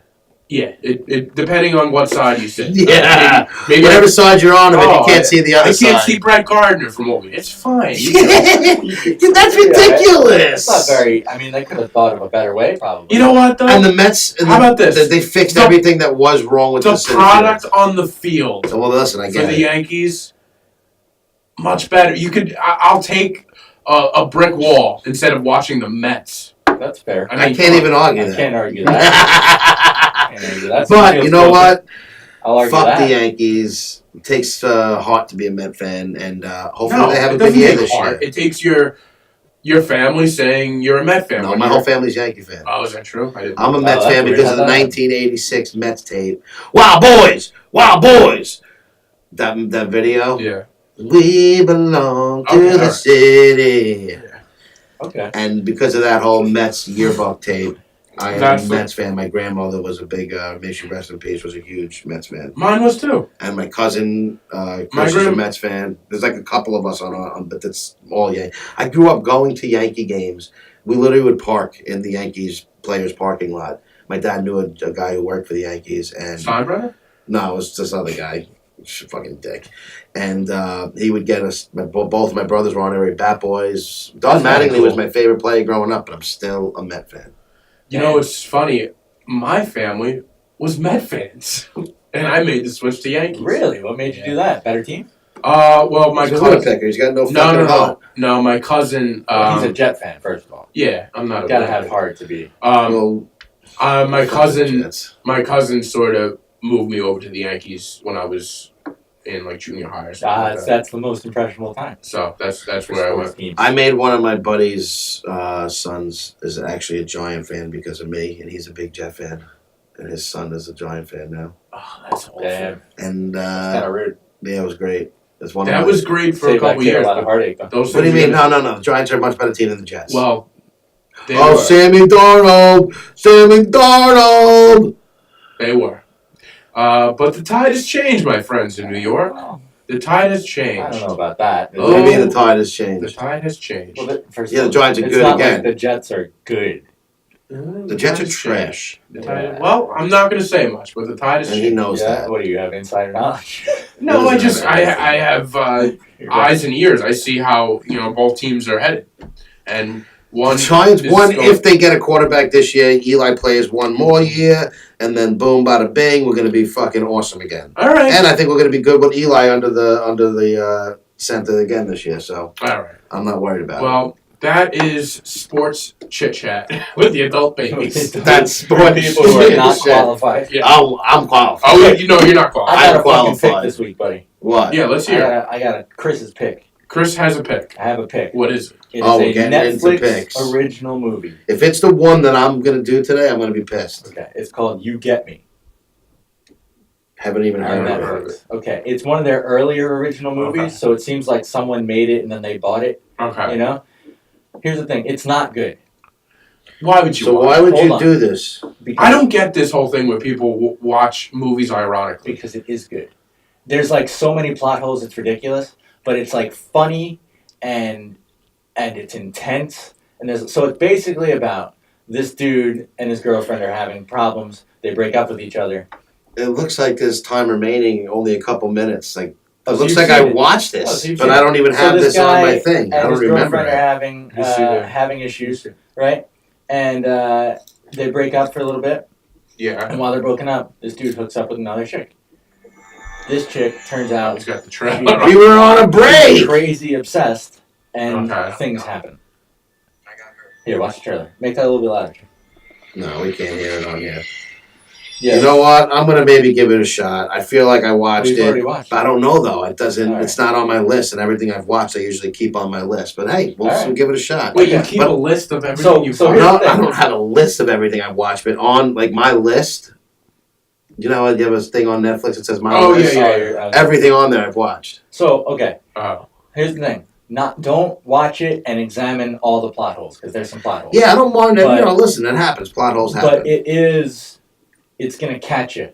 Yeah, it depending on what side you sit. Yeah. Maybe Whatever side you're on, but you can't see the other I side. can't see Brett Gardner from over here. It's fine. That's ridiculous. It's not very. I mean, they could have thought of a better way, probably. You know what though? And the Mets. How about this? They fixed The- everything that was wrong with the the city product field. on the field So, well, listen, I for get the it. Yankees, much better. You could. I'll take a brick wall instead of watching the Mets. That's fair. I I mean, can't even argue I that. can't argue that. Can't argue that. But you know what? I'll argue Fuck that. the Yankees. It takes heart to be a Met fan, and hopefully No, they have it a doesn't good year take this heart. year. It takes your family saying you're a Met fan. No, when my you're- whole family's Yankee fan. Oh, is that true? I didn't. I'm a Mets that's fan weird. because of the How'd that happen? 1986 Mets tape. Wow, boys! Wow, boys! That video. Yeah. We belong to Okay, the alright. city. Okay. And because of that whole Mets yearbook tape, I am That's a the- Mets fan. My grandmother was a big, may she rest in peace, was a huge Mets fan. Mine was too. And my cousin, My Chris, is a grand- Mets fan. There's like a couple of us on but that's all Yankee. I grew up going to Yankee games. We literally would park in the Yankees players' parking lot. My dad knew a guy who worked for the Yankees, and Steinbrenner? no, it was this other guy, fucking dick. And he would get us. Both of my brothers were honorary Bat Boys. Don That's Mattingly kinda was cool. my favorite player growing up, but I'm still a Met fan. You know, it's funny. My family was Met fans, and I made the switch to Yankees. Really? What made you do that? Better team? Well, my He's a cousin. woodpecker. He's got no No, fucking no, heart. no. My cousin. He's a Jet fan, first of all. Yeah, I'm not. You a gotta Met have fan. heart to be. Well, My cousin. Jets. My cousin sort of moved me over to the Yankees when I was in like junior high or something. Like that. That's the most impressionable time. So that's for where I sports went. teams. I made one of my buddy's sons is actually a Giant fan because of me, and he's a big Jet fan. And his son is a Giant fan now. Oh, that's awful. Damn. And That's kind of rude. yeah, it was great. It's one of That my- was great for a Save that couple kid years. a lot of heartache. Though. Those What do you things mean? are- No. The Giants are a much better team than the Jets. Well, they oh, were. Sammy Darnold! Sammy Darnold! They were. But the tide has changed, my friends in New York. Well, The tide has I changed. don't know about that. What do you mean the tide has The changed? tide has changed. Well, first Yeah, of the all, Giants are it's good not again. Like the Jets are good. The Jets are trash. The tide. Yeah. Well, I'm not going to say much, but the tide has And he changed. knows Yeah. that. What do you have insider knowledge? No, He I doesn't just have anything. I have eyes and ears. I see how both teams are headed, and one The Giants is won going- if they get a quarterback this year. Eli plays one more year, and then boom, bada bing, we're going to be fucking awesome again. All right. And I think we're going to be good with Eli under the center again this year. So All right. I'm not worried about it. Well, that is sports chit chat with the adult babies. That's For sports people who are not shit. qualified. Yeah. I'm qualified. Oh, wait, you're not qualified. I got I'm a fucking pick qualified. this week, buddy. What? Yeah, let's hear it. I got a Chris's pick. Chris has a pick. I have a pick. What is it? It is Oh, we're a getting into Netflix picks. original movie. If it's the one that I'm going to do today, I'm going to be pissed. Okay, it's called You Get Me. Haven't even On heard of it. Netflix. Okay, it's one of their earlier original movies, Okay. so it seems like someone made it and then they bought it. Okay. You know, here's the thing: it's not good. Why would you? So watch why it? would Hold you on. do this? Because, I don't get this whole thing where people watch movies ironically. because it is good. There's like so many plot holes; it's ridiculous. But it's like funny and it's intense. And so it's basically about this dude and his girlfriend are having problems. They break up with each other. It looks like there's time remaining, only a couple minutes. Like Oh, it so looks you've like I seen it. watched Oh, this, so you've but seen I it. don't even So have this this on guy my thing. I And don't his remember girlfriend are it. having You see it. having issues, right? And they break up for a little bit. Yeah. And while they're broken up, this dude hooks up with another chick. This chick turns He's out got the trap. We were on a break. crazy obsessed, and Okay. things happen. Here, watch the trailer. Make that a little bit louder. No, we can't hear it on here. Yeah. You know what? I'm gonna maybe give it a shot. I feel like I watched We've it. already watched I it. don't know though. It doesn't. All right. It's not on my list, and everything I've watched, I usually keep on my list. But hey, we'll All still right. give it a shot. Wait, you Okay. keep But- a list of everything So- you've so watched? here's No, the thing. I don't have a list of everything I've watched, but on like my list. You know, you have a thing on Netflix that says my Oh, list. yeah. Everything on there I've watched. So okay, Oh. here's the thing. Don't watch it and examine all the plot holes because there's some plot holes. Yeah, I don't mind it. But- You know, listen, it happens. Plot holes happen. But it's gonna catch you.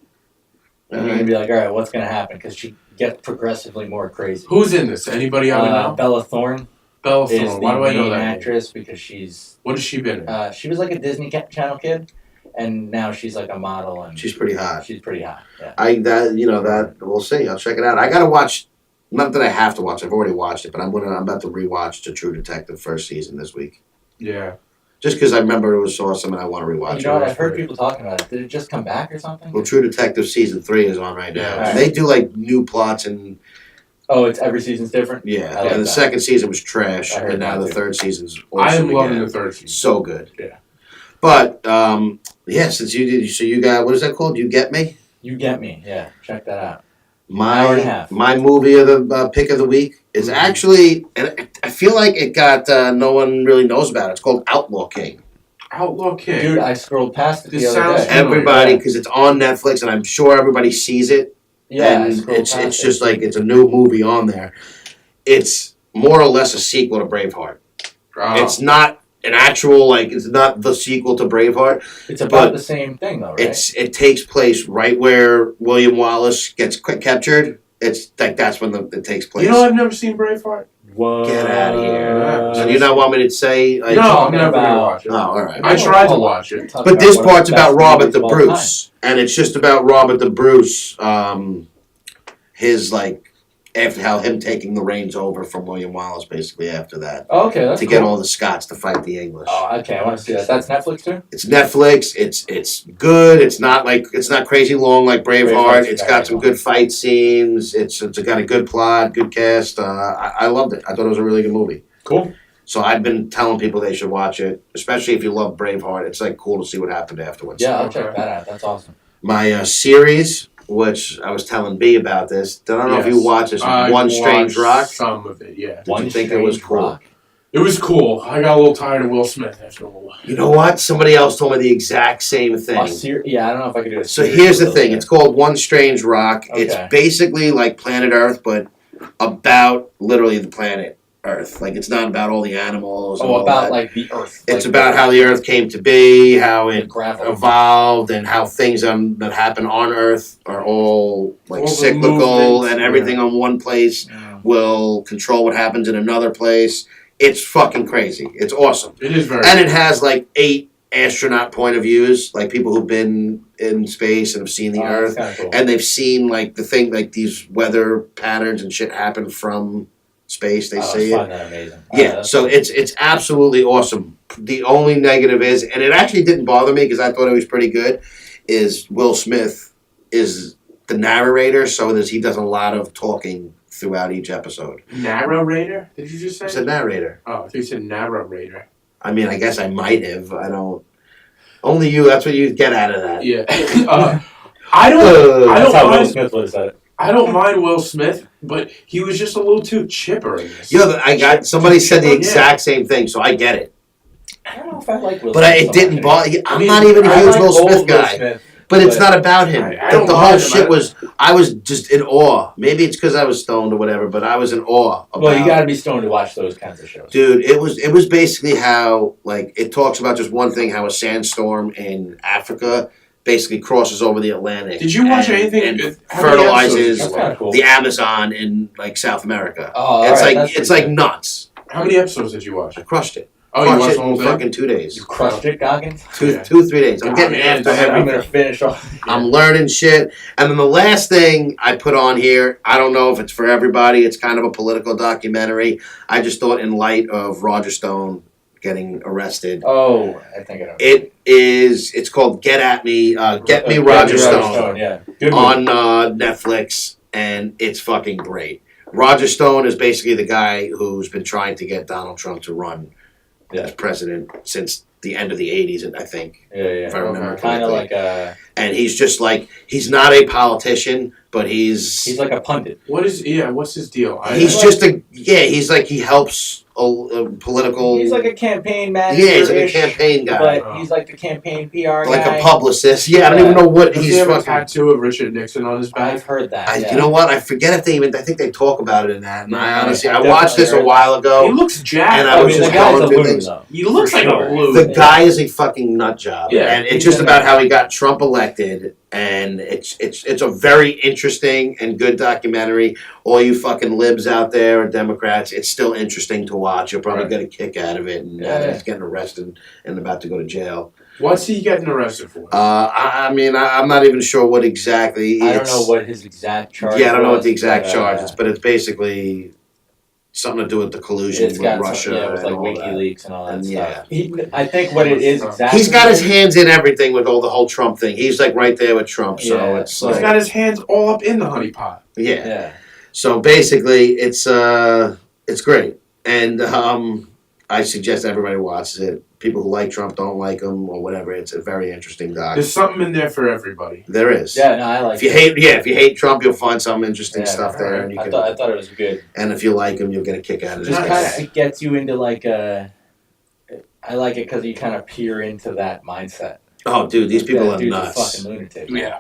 And you're gonna be like, all right, what's gonna happen? Because she gets progressively more crazy. Who's in this? Anybody I would know? Bella Thorne Bella is Thorne. the Why do I know main that? actress because she's What has she been in? she was like a Disney Channel kid, and now she's like a model and She's pretty hot. she's pretty hot. Yeah. That we'll see. I'll check it out. I gotta watch. Not that I have to watch. I've already watched it, but I'm about to rewatch the True Detective first season this week. Yeah. Just because I remember it was awesome and I want to rewatch You know what? it. I've heard people talking about it. Did it just come back or something? Well, True Detective season 3 is on right now. Yeah. And they do like new plots and Oh, it's every season's different. yeah. I like and the that. second season was trash, I heard and now that the too. third season's I awesome am loving again. the third season. So good. Yeah. But yeah, since you did, so you got what is that called? You Get Me? You get me. Yeah, check that out. Hour and a My half. my movie of the pick of the week is Mhm. actually, and I feel like it got no one really knows about it. It's called Outlaw King. Outlaw King. Dude, I scrolled past it This the other sounds day. familiar. Everybody, because it's on Netflix, and I'm sure everybody sees it. Yeah, I and scrolled it's past just it. like it's a new movie on there. It's more or less a sequel to Braveheart. Oh. It's not an actual it's not the sequel to Braveheart. It's about but the same thing, though, right? It takes place right where William Wallace gets captured. It's like that's when it takes place. You know, I've never seen Braveheart. What? Get out of here! Yeah. So you not want me to say? Like, No, I'm talking never gonna about- watch it. Oh, all right. I tried to watch it. Talk But about this one of part's the about best Robert movies the of all Bruce, and it's just about Robert the Bruce. His after how him taking the reins over from William Wallace, basically after that, time. Oh, okay, that's to cool. get all the Scots to fight the English. Oh, okay, I want to see that. That's Netflix too. It's Netflix. It's good. It's not crazy long like Braveheart. Braveheart's It's very got some long. good fight scenes. It's got a good plot, good cast. I loved it. I thought it was a really good movie. Cool. So I've been telling people they should watch it, especially if you love Braveheart. It's cool to see what happened afterwards. Yeah, I'll Okay. check that out. That's awesome. My series, which I was telling B about this. I don't know if you Yes. watched this. I One Strange watched Rock. Some of it, yeah. Did you think it was Strange cool? Rock. It was cool. I got a little tired of Will Smith after a while. You know what? Somebody else told me the exact same thing. Yeah, I don't know if I could do it. So here's the thing. It's called One Strange Rock. It's Okay. basically like Planet Earth, but about literally the planet Earth. Like, it's not about all the animals. and Oh, all about that. like the Earth. It's like, about how the Earth came to be, how it gravel. evolved, and how things that happen on Earth are all like All the cyclical, movements, and everything on one place will control what happens in another place. It's fucking crazy. It's awesome. It is very. And it has like 8 astronaut point of views, like people who've been in space and have seen the Earth, That's cool. and they've seen like these weather patterns and shit happen from space. They see I it. find that amazing. Yeah, so it's absolutely awesome. The only negative is, and it actually didn't bother me because I thought it was pretty good, is Will Smith is the narrator, so he does a lot of talking throughout each episode. Narrator? Did you just say? It's a narrator. Oh, I thought you said narrator. I mean, I guess I might have. I don't. Only you. That's what you get out of that. Yeah. I don't That's how Will mind. Smith would have said it. I don't mind Will Smith, but he was just a little too chipper in this. Somebody said the exact same thing, so I get it. I don't know if I like Will But Smith. it didn't bother. I'm mean, not even a I huge like Will old Smith guy. Smith, But it's not about him. I don't The whole mind him. shit was. I was just in awe. Maybe it's because I was stoned or whatever, but I was in awe. Well, you got to be stoned to watch those kinds of shows. Dude, it was basically how, like, it talks about just one thing, how a sandstorm in Africa basically crosses over the Atlantic. Did you watch anything? And How many episodes did fertilizes you That's kind of cool. the Amazon in like South America. Oh, It's alright, like that's like pretty nuts. How many episodes did you watch? I crushed it. Oh, you Crushed watched it the whole in thing? fucking 2 days. You crushed it, Goggins? Yeah. 3 days. I'm getting man, after I'm everything. going to finish off. I'm learning shit. And then the last thing I put on here, I don't know if it's for everybody. It's kind of a political documentary. I just thought in light of Roger Stone getting arrested. Oh, I think I know. It's called Get At Me, Get Me Roger Stone Yeah. Good movie. on Netflix, and it's fucking great. Roger Stone is basically the guy who's been trying to get Donald Trump to run as president since the end of the 80s, I think. Yeah. If I remember Kind of correctly. like a... And he's just like, he's not a politician, but he's like a pundit. What's his deal? he's like, he helps a political... He's like a campaign manager. Yeah, he's like a campaign guy. But he's like the campaign PR Like guy. a publicist. Yeah, I don't even know what Does he's he have a fucking... tattoo of Richard Nixon on his back? I've heard that. You know what? I forget if I think they talk about it in that. And I honestly, I definitely watched this a heard while He ago. looks jacked. And I was the just guy's going a through loon, things. though. He looks For like sure. a loon. The guy is a fucking nut job. Yeah. And it's just about how he got Trump elected. And it's a very interesting and good documentary. All you fucking libs out there and Democrats, it's still interesting to watch. You'll probably get a kick out of it. And now that he's getting arrested and about to go to jail. What's he getting arrested for? I mean, I'm not even sure what exactly. I don't know what his exact charge Yeah, I don't know what the was, exact but, charge is, but it's basically something to do with the collusion It's with got Russia. some, with like and all that. WikiLeaks and all that And stuff. I think what it is exactly. He's got his hands in everything with all the whole Trump thing. He's like right there with Trump, so Yeah. it's He's like got his hands all up in the honey pot. yeah. Yeah. So basically, it's great, and I suggest everybody watches it. People who like Trump don't like him or whatever. It's a very interesting doc. There's something in there for everybody. There is. Yeah, no, I like If you hate Trump, you'll find some interesting stuff there, alright. and you I can. thought it was good. And if you like him, you'll get a kick out of it. Just Nice. kind of gets you into like a. I like it because you kind of peer into that mindset. Oh, dude, these people That are dude's nuts. a fucking lunatic. Yeah.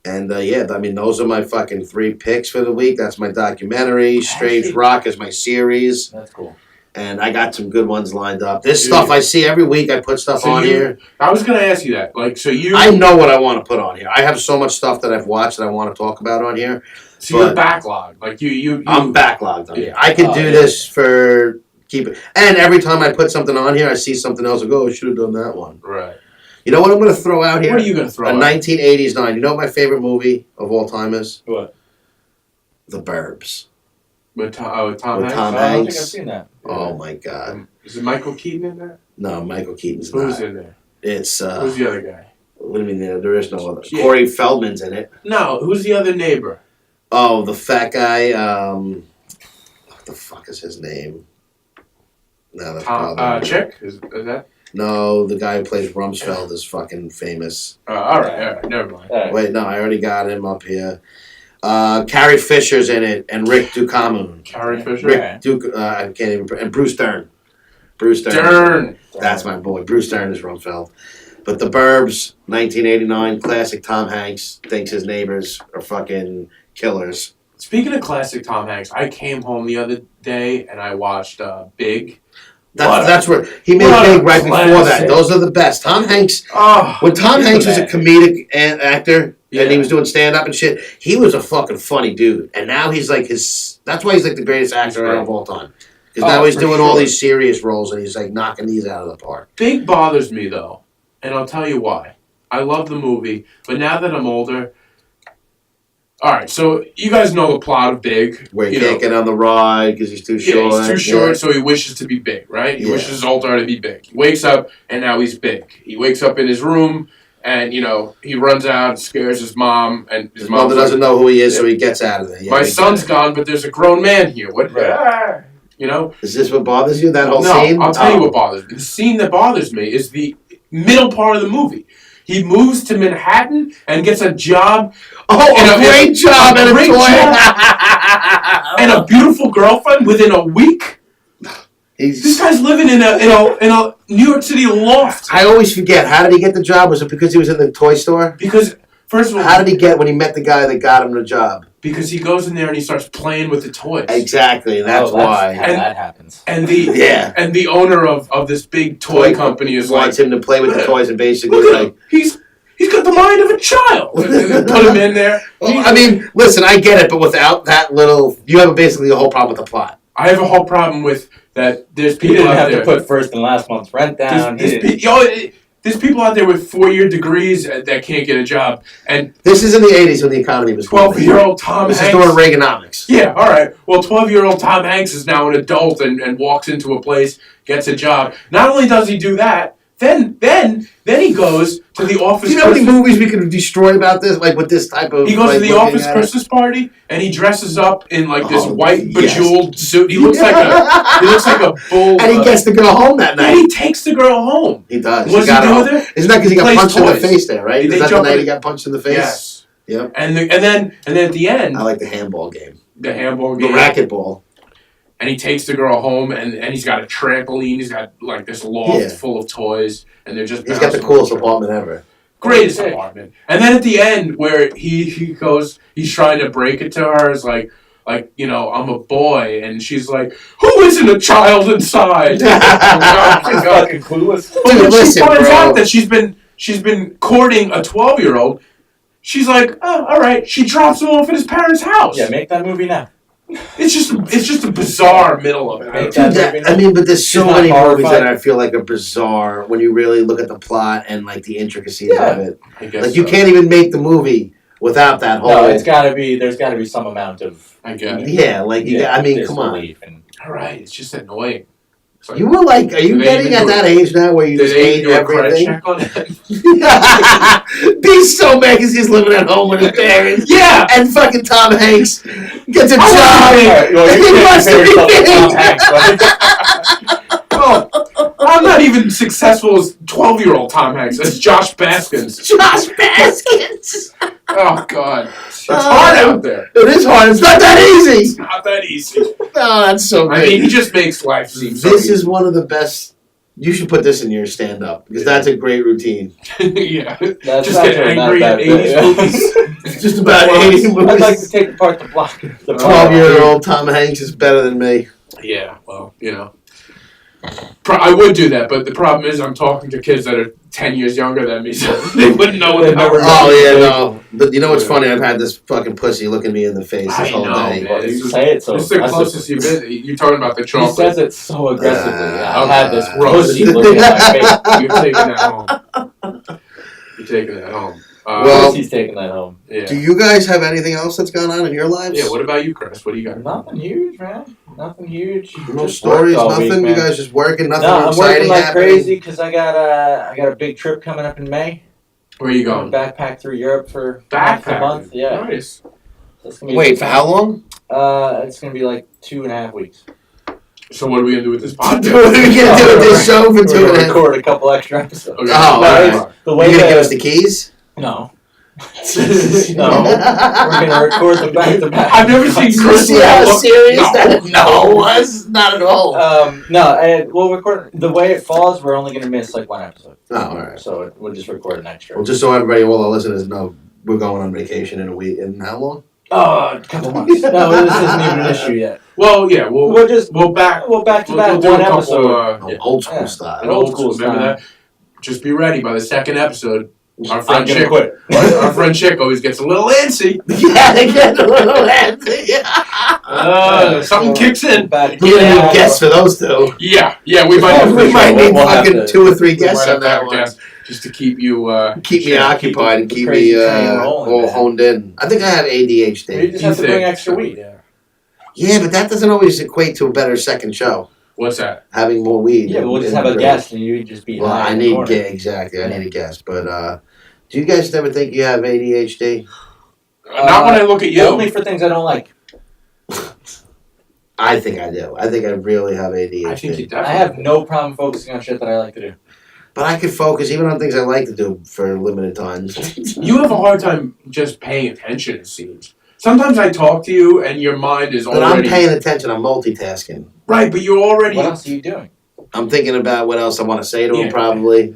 And I mean, those are my fucking 3 picks for the week. That's my documentary. Strange Actually- Rock is my series. That's cool. And I got some good ones lined up. There's Dude. stuff I see every week. I put stuff So on here. I was gonna ask you that. Like, so you. I know what I want to put on here. I have so much stuff that I've watched that I want to talk about on here. So you're but- backlogged. Like you. I'm backlogged on here. Yeah. I can Oh, do yeah. this for keep it. And every time I put something on here, I see something else. I go, oh, I should have done that one. Right. You know what I'm going to throw out here? What are you gonna throw? A out? 1980s 9. You know what my favorite movie of all time is? What? The Burbs. With Tom With Hanks. Tom I don't think Hanks. I've seen that. Oh my God. Is it Michael Keaton in there? No, Michael Keaton's Who's not. in there? It's Who's the other guy? what do you mean there is no other? Yeah. Corey Feldman's in it. No, who's the other neighbor? Oh, the fat guy. What the fuck is his name? No, that's probably Chic? Is that? no. The guy who plays Rumsfeld is fucking famous. All right, never mind. All right. Wait, no, I already got him up here. Carrie Fisher's in it, and Rick Ducommun. Carrie Fisher. Rick Duke. I can't even. And Bruce Dern. Bruce Dern. Dern. That's my boy. Bruce Dern is Rumsfeld. But The Burbs, 1989, classic Tom Hanks, thinks his neighbors are fucking killers. Speaking of classic Tom Hanks, I came home the other day and I watched Big. That's where he made Big right before that. Those are the best. Tom Hanks. When Tom Hanks was a comedic actor and he was doing stand up and shit, he was a fucking funny dude. And now he's like that's why he's like the greatest actor of all time. Because now he's doing all these serious roles and he's like knocking these out of the park. Big bothers me though, and I'll tell you why. I love the movie, but now that I'm older. All right, so you guys know the plot of Big. Where he can't get on the ride because he's too short. Yeah, he's too short, so he wishes to be big, right? He wishes his alter to be big. He wakes up, and now he's big. He wakes up in his room, and, he runs out and scares his mom. And his mother doesn't know who he is, so he gets out of there. Yeah, my son's gone, but there's a grown man here. What? Right. Is this what bothers you, that whole scene? No, I'll tell you what bothers me. The scene that bothers me is the middle part of the movie. He moves to Manhattan and gets a job. A great job and a toy. And a beautiful girlfriend within a week. This guy's living in a New York City loft. I always forget. How did he get the job? Was it because he was in the toy store? Because, first of all... How did he get when he met the guy that got him the job? Because he goes in there and he starts playing with the toys. Exactly, and that's why. And that happens. And the owner of this big toy company wants him to play with the toys and basically he's got the mind of a child. And put him in there. Well, I mean, listen, I get it, but without that little, you have basically a whole problem with the plot. I have a whole problem with that. There's people he didn't out have to put first and last month's rent down. There's people out there with 4-year degrees that can't get a job. And this is in the 80s when the economy was 12-year-old Tom Hanks. This is during Reaganomics. Yeah, all right. Well, 12-year-old Tom Hanks is now an adult and walks into a place, gets a job. Not only does he do that, then he goes to the office. Do you know how many movies we could destroy about this? Like with this type of. He goes to the office Christmas party and he dresses up in like this white bejeweled suit. He looks like a bull. And he gets the girl home that night. And he takes the girl home. He does. What does he do with her? Isn't that because he got punched in the face there, right? Is that the night he got punched in the face? Yes. Yep. And then at the end. I like the handball game. The handball game. The racquetball. And he takes the girl home, and he's got a trampoline. He's got like this loft full of toys, and they're just. He's got the coolest apartment ever. Greatest apartment. And then at the end, where he goes, he's trying to break it to her. It's like I'm a boy, and she's like, "Who isn't a child inside?" She's fucking clueless. But when she finds out that she's been courting a 12-year-old, she's like, "Oh, all right." She drops him off at his parents' house. Yeah, make that movie now. It's just a bizarre middle of it. I mean, but there's so many movies that I feel like are bizarre when you really look at the plot and like the intricacies of it. I guess like you can't even make the movie without that whole. No, there's got to be some amount of. I guess. Yeah, like I mean, come on. All right, it's just annoying. Like, you were like, are you getting at that age now where you just hate everything? He's so mad because he's living at home with his parents. Yeah, and fucking Tom Hanks gets a job. He wants to be Tom Hanks. I'm not even successful as 12-year-old Tom Hanks. That's Josh Baskins. Josh Baskins. Oh God, it's hard out there. It is hard. It's not that easy. It's not that easy. No, that's so great. I mean, he just makes life seem so This easy. is one of the best. You should put this in your stand-up because that's a great routine. Yeah, that's just get angry at 80s movies. It's just about 80s movies. I'd like to take apart the block. The 12-year-old Tom Hanks is better than me. Yeah, well, I would do that, but the problem is I'm talking to kids that are 10 years younger than me, so they wouldn't know what the hell we're no. But you know what's funny? I've had this fucking pussy looking me in the face this whole day. Well, you say it so. This is the closest you've been. You're talking about the chocolate. He says it so aggressively. I've had this pussy looking at my face. You're taking that home. You're taking that home. Well, he's taking that home. Yeah. Do you guys have anything else that's gone on in your lives? Yeah, what about you, Chris? What do you got? Nothing huge, man. Nothing huge. No stories, nothing? You guys just working, nothing exciting I'm working like happening? crazy because I got a big trip coming up in May. Where are you going? Backpack through Europe for a month. Yeah. Nice. So wait, for how long? It's going to be like 2.5 weeks. So what are we going to do with this podcast? What are we going to do with this show for 2.5? Record a couple extra episodes. Okay. Oh, the way you going to give us the keys? No. No. We're going to record them back to back. I've never seen Chris serious that was. Not at all. We'll record the way it falls. We're only going to miss like one episode. Oh, all right. So we'll just record an extra. Well, just so everybody, all the listeners know, we're going on vacation in a week. In how long? Oh, a couple months. No, this isn't even an issue yet. Well, yeah, We'll just we'll back back to we'll back do one a couple. episode. Yeah. Old school Yeah. style. An old school remember style. that? Just be ready. By the second episode, our I'm friend gonna Chick, quit. our friend Chick always gets a little antsy. Yeah, they get a little antsy. Something kicks in. Back We're gonna need guests for those two. Yeah, we might have We to might need We'll have fucking to- 2 or 3 we guests might have on to have that a one. guest just to keep you Keep me check. occupied and the keep crazy me train rolling, all man. honed in. I think I have You ADHD. just have to bring extra weed. Yeah. Yeah, but that doesn't always equate to a better second show. What's that? Having more weed. Yeah, but we'll just in have the a drink. guest and you just be Well, high I in the need corner. exactly. I Yeah. need a guest. But do you guys ever think you have ADHD? Not when I look at you. Only for things I don't like. I think I do. I think I really have ADHD. I think you I definitely. have no problem focusing on shit that I like to do. But I can focus even on things I like to do for limited times. You have a hard time just paying attention. It seems. Sometimes I talk to you and your mind is But I'm already paying attention. I'm multitasking. right, but you're already. What else are you doing? I'm thinking about what else I want to say to him, Yeah. probably.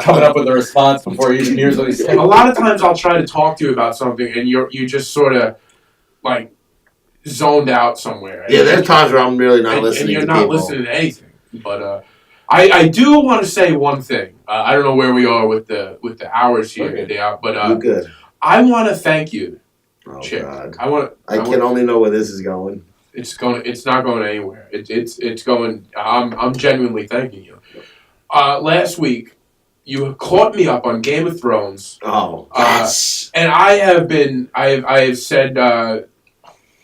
Coming up with a response before he even hears what he's saying. A lot of times I'll try to talk to you about something and you just sort of like zoned out somewhere. Yeah, there's times where I'm really not listening and you're to not people. listening to anything. But I do want to say one thing. I don't know where we are with the hours here, Okay. but You good? I want to thank you, Oh, Chick. God. I can only know where this is going. It's not going anywhere. It's going. I'm genuinely thanking you. Last week, you caught me up on Game of Thrones. Oh, yes. And I have said, I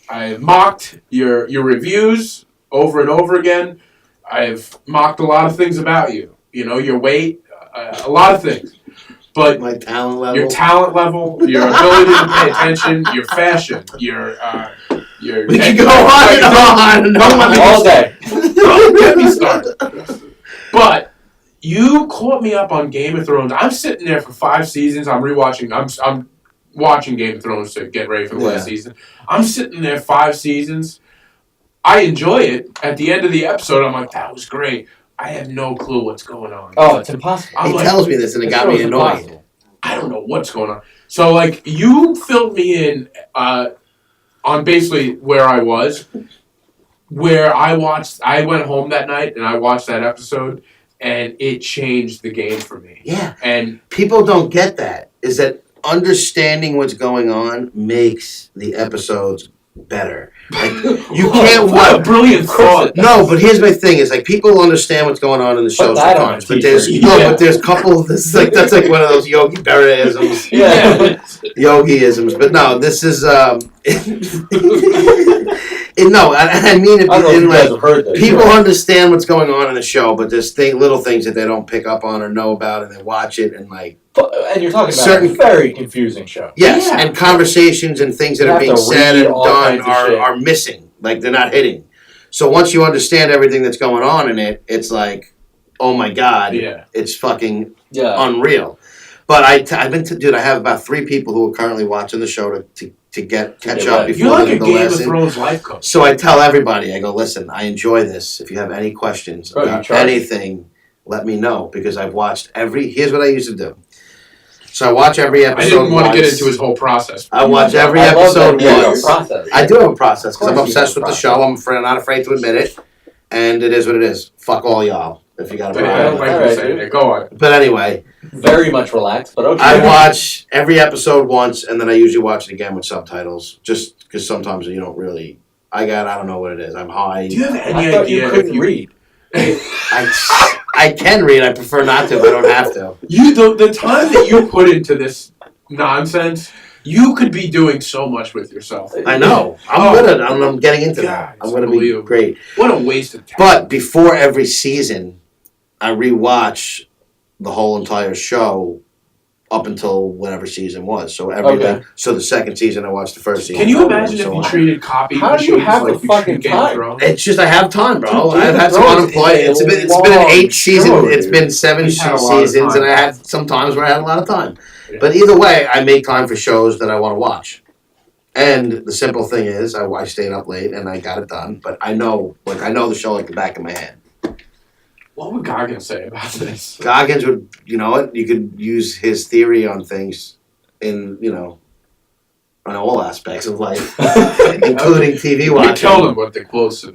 have mocked your reviews over and over again. I've mocked a lot of things about you. You know, your weight, a lot of things. But My talent level. your talent level, your ability to pay attention, your fashion, your We can go on and on. Don't let me All day. Don't get me started. But you caught me up on Game of Thrones. I'm sitting there for 5 seasons. I'm rewatching. I'm watching Game of Thrones to get ready for the last season. I'm sitting there 5 seasons. I enjoy it. At the end of the episode, I'm like, that was great. I have no clue what's going on. Oh, it's impossible. I'm He like, tells me this and it got me annoyed. I don't know what's going on. So, like, you filled me in on basically where I was, where I went home that night and I watched that episode, and it changed the game for me. Yeah. And People don't get that. Is that understanding what's going on makes the episodes better. Like, you can't what a watch. brilliant thought. No, but here's my thing: is like people understand what's going on in the show Put that on sometimes, a but there's t-shirt. but there's a couple. This is like that's like one of those Yogi Berra-isms, Yeah. Yogi-isms. But no, this is no, I mean it I don't know if in you guys like have heard this. people understand what's going on in the show, but there's little things that they don't pick up on or know about, and they watch it and like. And you're talking about Certain- a very confusing show. Yes, Yeah. and conversations and things that You are have being to said read and all done kinds of shit. are missing. Like they're not hitting. So once you understand everything that's going on in it, it's like, oh my god, Yeah. it's fucking Yeah. unreal. But I've been dude. I have about 3 people who are currently watching the show to catch get up ready. before You're like a the Game of lesson. Thrones life coach. So I tell everybody, I go, listen, I enjoy this. If you have any questions Bro, you about charge? anything, let me know because I've watched here's what I used to do. So I watch every episode. I didn't want to get once. into his whole process. I watch every I love episode that you have a once. process. I do have a process because Of I'm course you obsessed have with a the show. I'm not afraid to admit it, and it is what it is. Fuck all y'all if you got a I don't problem. like All you right, saying dude. that. Go on. But anyway, Very much relaxed, but okay. I watch every episode once, and then I usually watch it again with subtitles, just because sometimes you don't really. I don't know what it is. I'm high. Do you have any I thought idea you if couldn't you read. I can read. I prefer not to, but I don't have to. the time that you put into this nonsense, you could be doing so much with yourself. I know. I'm good at it. I'm getting into God, that. I'm it's going to be unbelievable. great. What a waste of time. But before every season, I rewatch the whole entire show up until whatever season was. So Okay. So the second season, I watched the first season. Can you over imagine and if so you on. treated copy How do you machines have like the you fucking treat Game of time? Thrones? It's just I have time, bro. Dude, I've had some Game of unemployment. Thrones is It's been an a 8 long season. show, It's dude. been 7 We've had a lot of seasons, time. and I had some times where I had a lot of time. Yeah. But either way, I make time for shows that I want to watch. And the simple thing is, I stayed up late and I got it done. But I know the show like the back of my hand. What would Goggins say about this? Goggins would, you know what? You could use his theory on things in, on all aspects of life, including TV watching. We tell them what they're close to.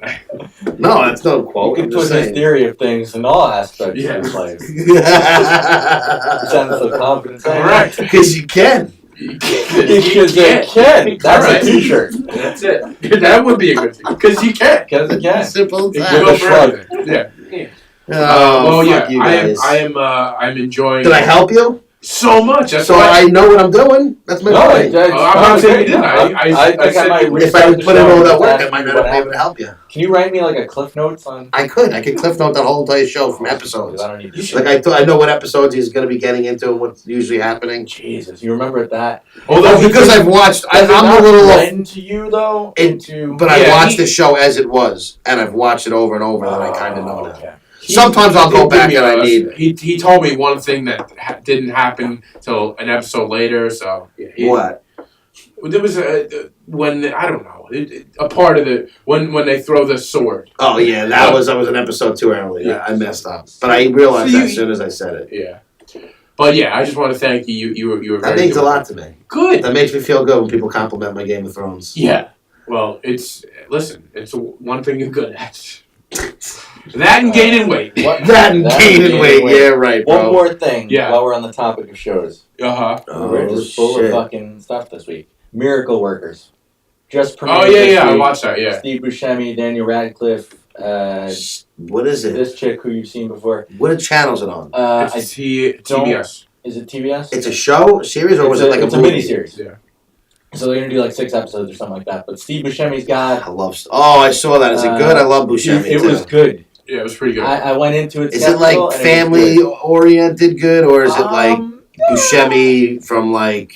No, that's no You quote. can I'm put just his saying. theory of things in all aspects Yeah. of his life. You sound so confident. Correct. Because you can. Because you can. That's Correct. a t-shirt. That's it. That would be a good thing. Because you can. Because you can. Simple as It that. could go With a for shrug. everything. Yeah. Oh, Well, fuck yeah. you guys. I'm enjoying. Did I help you? So much. That's So why I know what I'm doing? That's my point. I'm not saying you didn't. I think said I might you- If I restart put the in show all and that just work, ask I might you not what be able to happened. help you. Can you write me like a cliff notes on? I could cliff note that whole entire show from episodes. I don't need to. Like I know what episodes he's going to be getting into and what's usually happening. Jesus, you remember that? Although he Because I've watched, Does it I'm not a little off. blend to you though? But I Yeah, watched the show as it was, and I've watched it over and over, and I kind of know now. Okay. Sometimes I'll go did back give and me I need. He told me one thing that didn't happen till an episode later. So What? There was when I don't know a part of it when they throw the sword. Oh yeah, that was an episode too early. Yeah. I messed up, but I realized So that as soon as I said it. Yeah, but yeah, I just want to thank you. You were That very means a good. lot to me. Good. That makes me feel good when people compliment my Game of Thrones. Yeah. Well, it's one thing you're good at. That and gaining weight. That and gaining weight. Yeah, right, bro. One more thing. Yeah. While we're on the topic of shows, Uh-huh. we're just full of fucking stuff this week. Miracle Workers. Just premiered Oh this yeah, I week. watched that. Yeah. Steve Buscemi, Daniel Radcliffe, What is it? this chick who you've seen before. What channel is it on? It's TBS. Is it TBS? It's a show, a series, or was it like it's a a movie? miniseries. Yeah. So they're gonna do like 6 episodes or something like that. But Steve Buscemi's got. I love. Oh, I saw that. Is it good? I love Buscemi It too. was good. Yeah, it was pretty good. I went into it. Is it like skeptical, and it was family good. oriented good, or is it like Um, Buscemi from like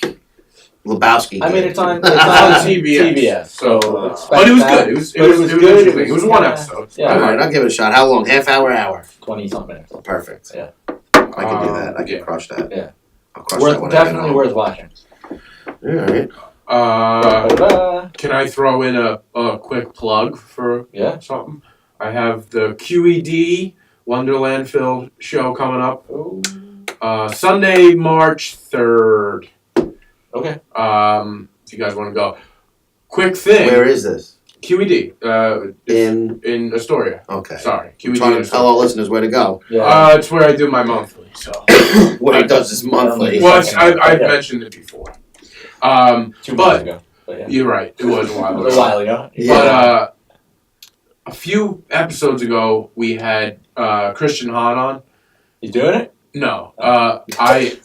Lebowski? I mean, good? it's on TBS. So, But expect it was that. good. It was But good. Interesting. It was one kinda- episode. Yeah. All right, I'll give it a shot. How long? Half hour? 20 something minutes. Perfect. Yeah. I can do that. I can Yeah. crush that. Yeah. I'll crush that when Definitely I get worth watching. home. All right. Da-da-da. Can I throw in a quick plug for Yeah. something? I have the QED Wonderland Phil show coming up. Sunday, March 3rd. Okay. If you guys want to go. Quick thing. Where is this? QED. In. In Astoria. Okay. Sorry. QED Trying in to tell Astoria. our listeners where to go. Yeah. It's where I do my monthly. So. What he does is monthly. Well, I've mentioned it before. 2 months ago. But yeah. You're right. It was a while A ago. while ago. Yeah. But a few episodes ago, we had Christian Hahn on. You doing it? No, I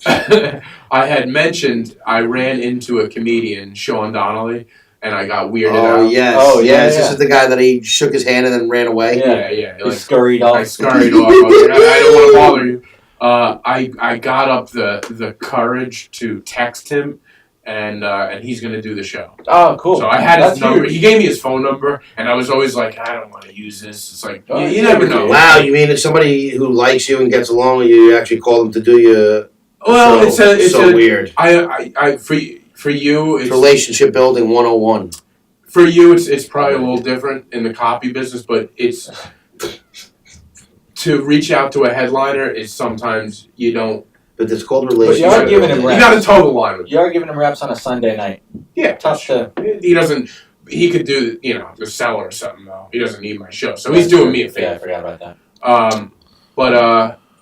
I had mentioned I ran into a comedian, Sean Donnelly, and I got weirded Oh out. yes. Oh, yeah, Yes. This yeah. is the guy that he shook his hand and then ran away. Yeah. You Like, scurried off. I scurried off. I was like, I don't want to bother you. I got up the courage to text him, and he's gonna do the show. Oh, cool. So I had That's his number. huge. He gave me his phone number, and I was always like, I don't want to use this. It's like Oh, you yeah, never yeah. know. Wow, you mean if somebody who likes you and gets along with you, you actually call them to do your Well, show? it's so a weird. I for you It's it's relationship building 101. for you it's probably a little different in the copy business, but it's to reach out to a headliner is sometimes you don't. But it's called you relationship are giving building. him You got to toe the line with You are giving him reps on a Sunday night. Yeah, Tough to. he doesn't. He could do the seller or something though. He doesn't need my show, so he's doing me a Yeah, I favor. forgot about that.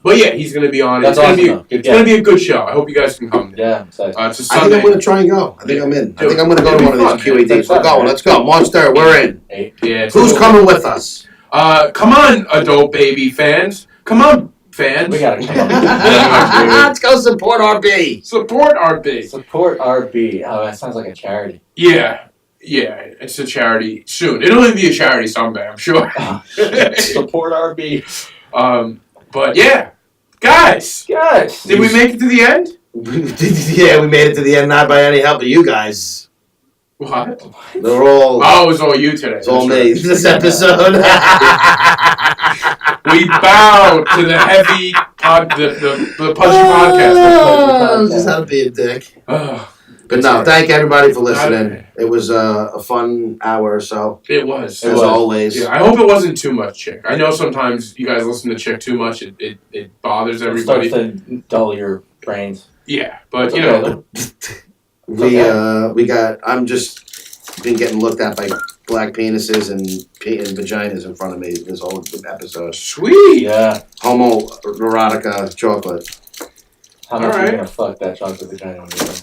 But yeah, he's gonna be on. That's it's awesome. gonna be Though. Good it's gonna guy. be a good show. I hope you guys can come. Yeah. So It's a I think Sunday. I'm going to try and go. I think I'm in. I think I'm going to go to It'll one of be these fun, man. QEDs. We're going. Let's go. March 3rd. We're in. Yeah. it's Who's a- coming with us? Come on, adult baby fans. Come on, fans. we gotta come on. Let's go support RB. Support RB. Support RB. Oh, that sounds like a charity. Yeah, it's a charity soon. It'll only be a charity someday, I'm sure. Support RB. But yeah, guys, Yes. did we make it to the end? Yeah, we made it to the end, not by any help of you guys. What? They're all. Oh, it was all you today. It's all That's me. right. This episode. We bow to the heavy the punchy Oh, podcast. just how to be a dick. Oh, But no, thank everybody for listening. It was a fun hour or so, it was. as always. Yeah, I hope it wasn't too much Chick. I know sometimes you guys listen to Chick too much. It bothers It everybody. starts to dull your brains. Yeah, but It's you okay, know, though. I'm just been getting looked at by black penises and vaginas in front of me this whole episode. Sweet. Yeah. Homoerotic chocolate. How much are Alright. you gonna fuck that chocolate vagina when you're done?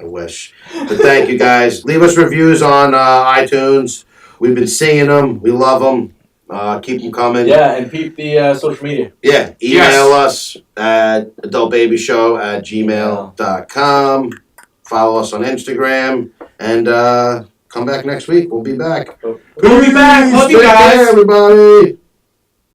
I wish. But thank you guys. Leave us reviews on iTunes. We've been seeing them. We love them. Keep them coming. Yeah, and peep the social media. Yeah. Email us at adultbabyShow@gmail.com. Follow us on Instagram. And come back next week. We'll be back. We'll be back. Love you Take guys. care, everybody.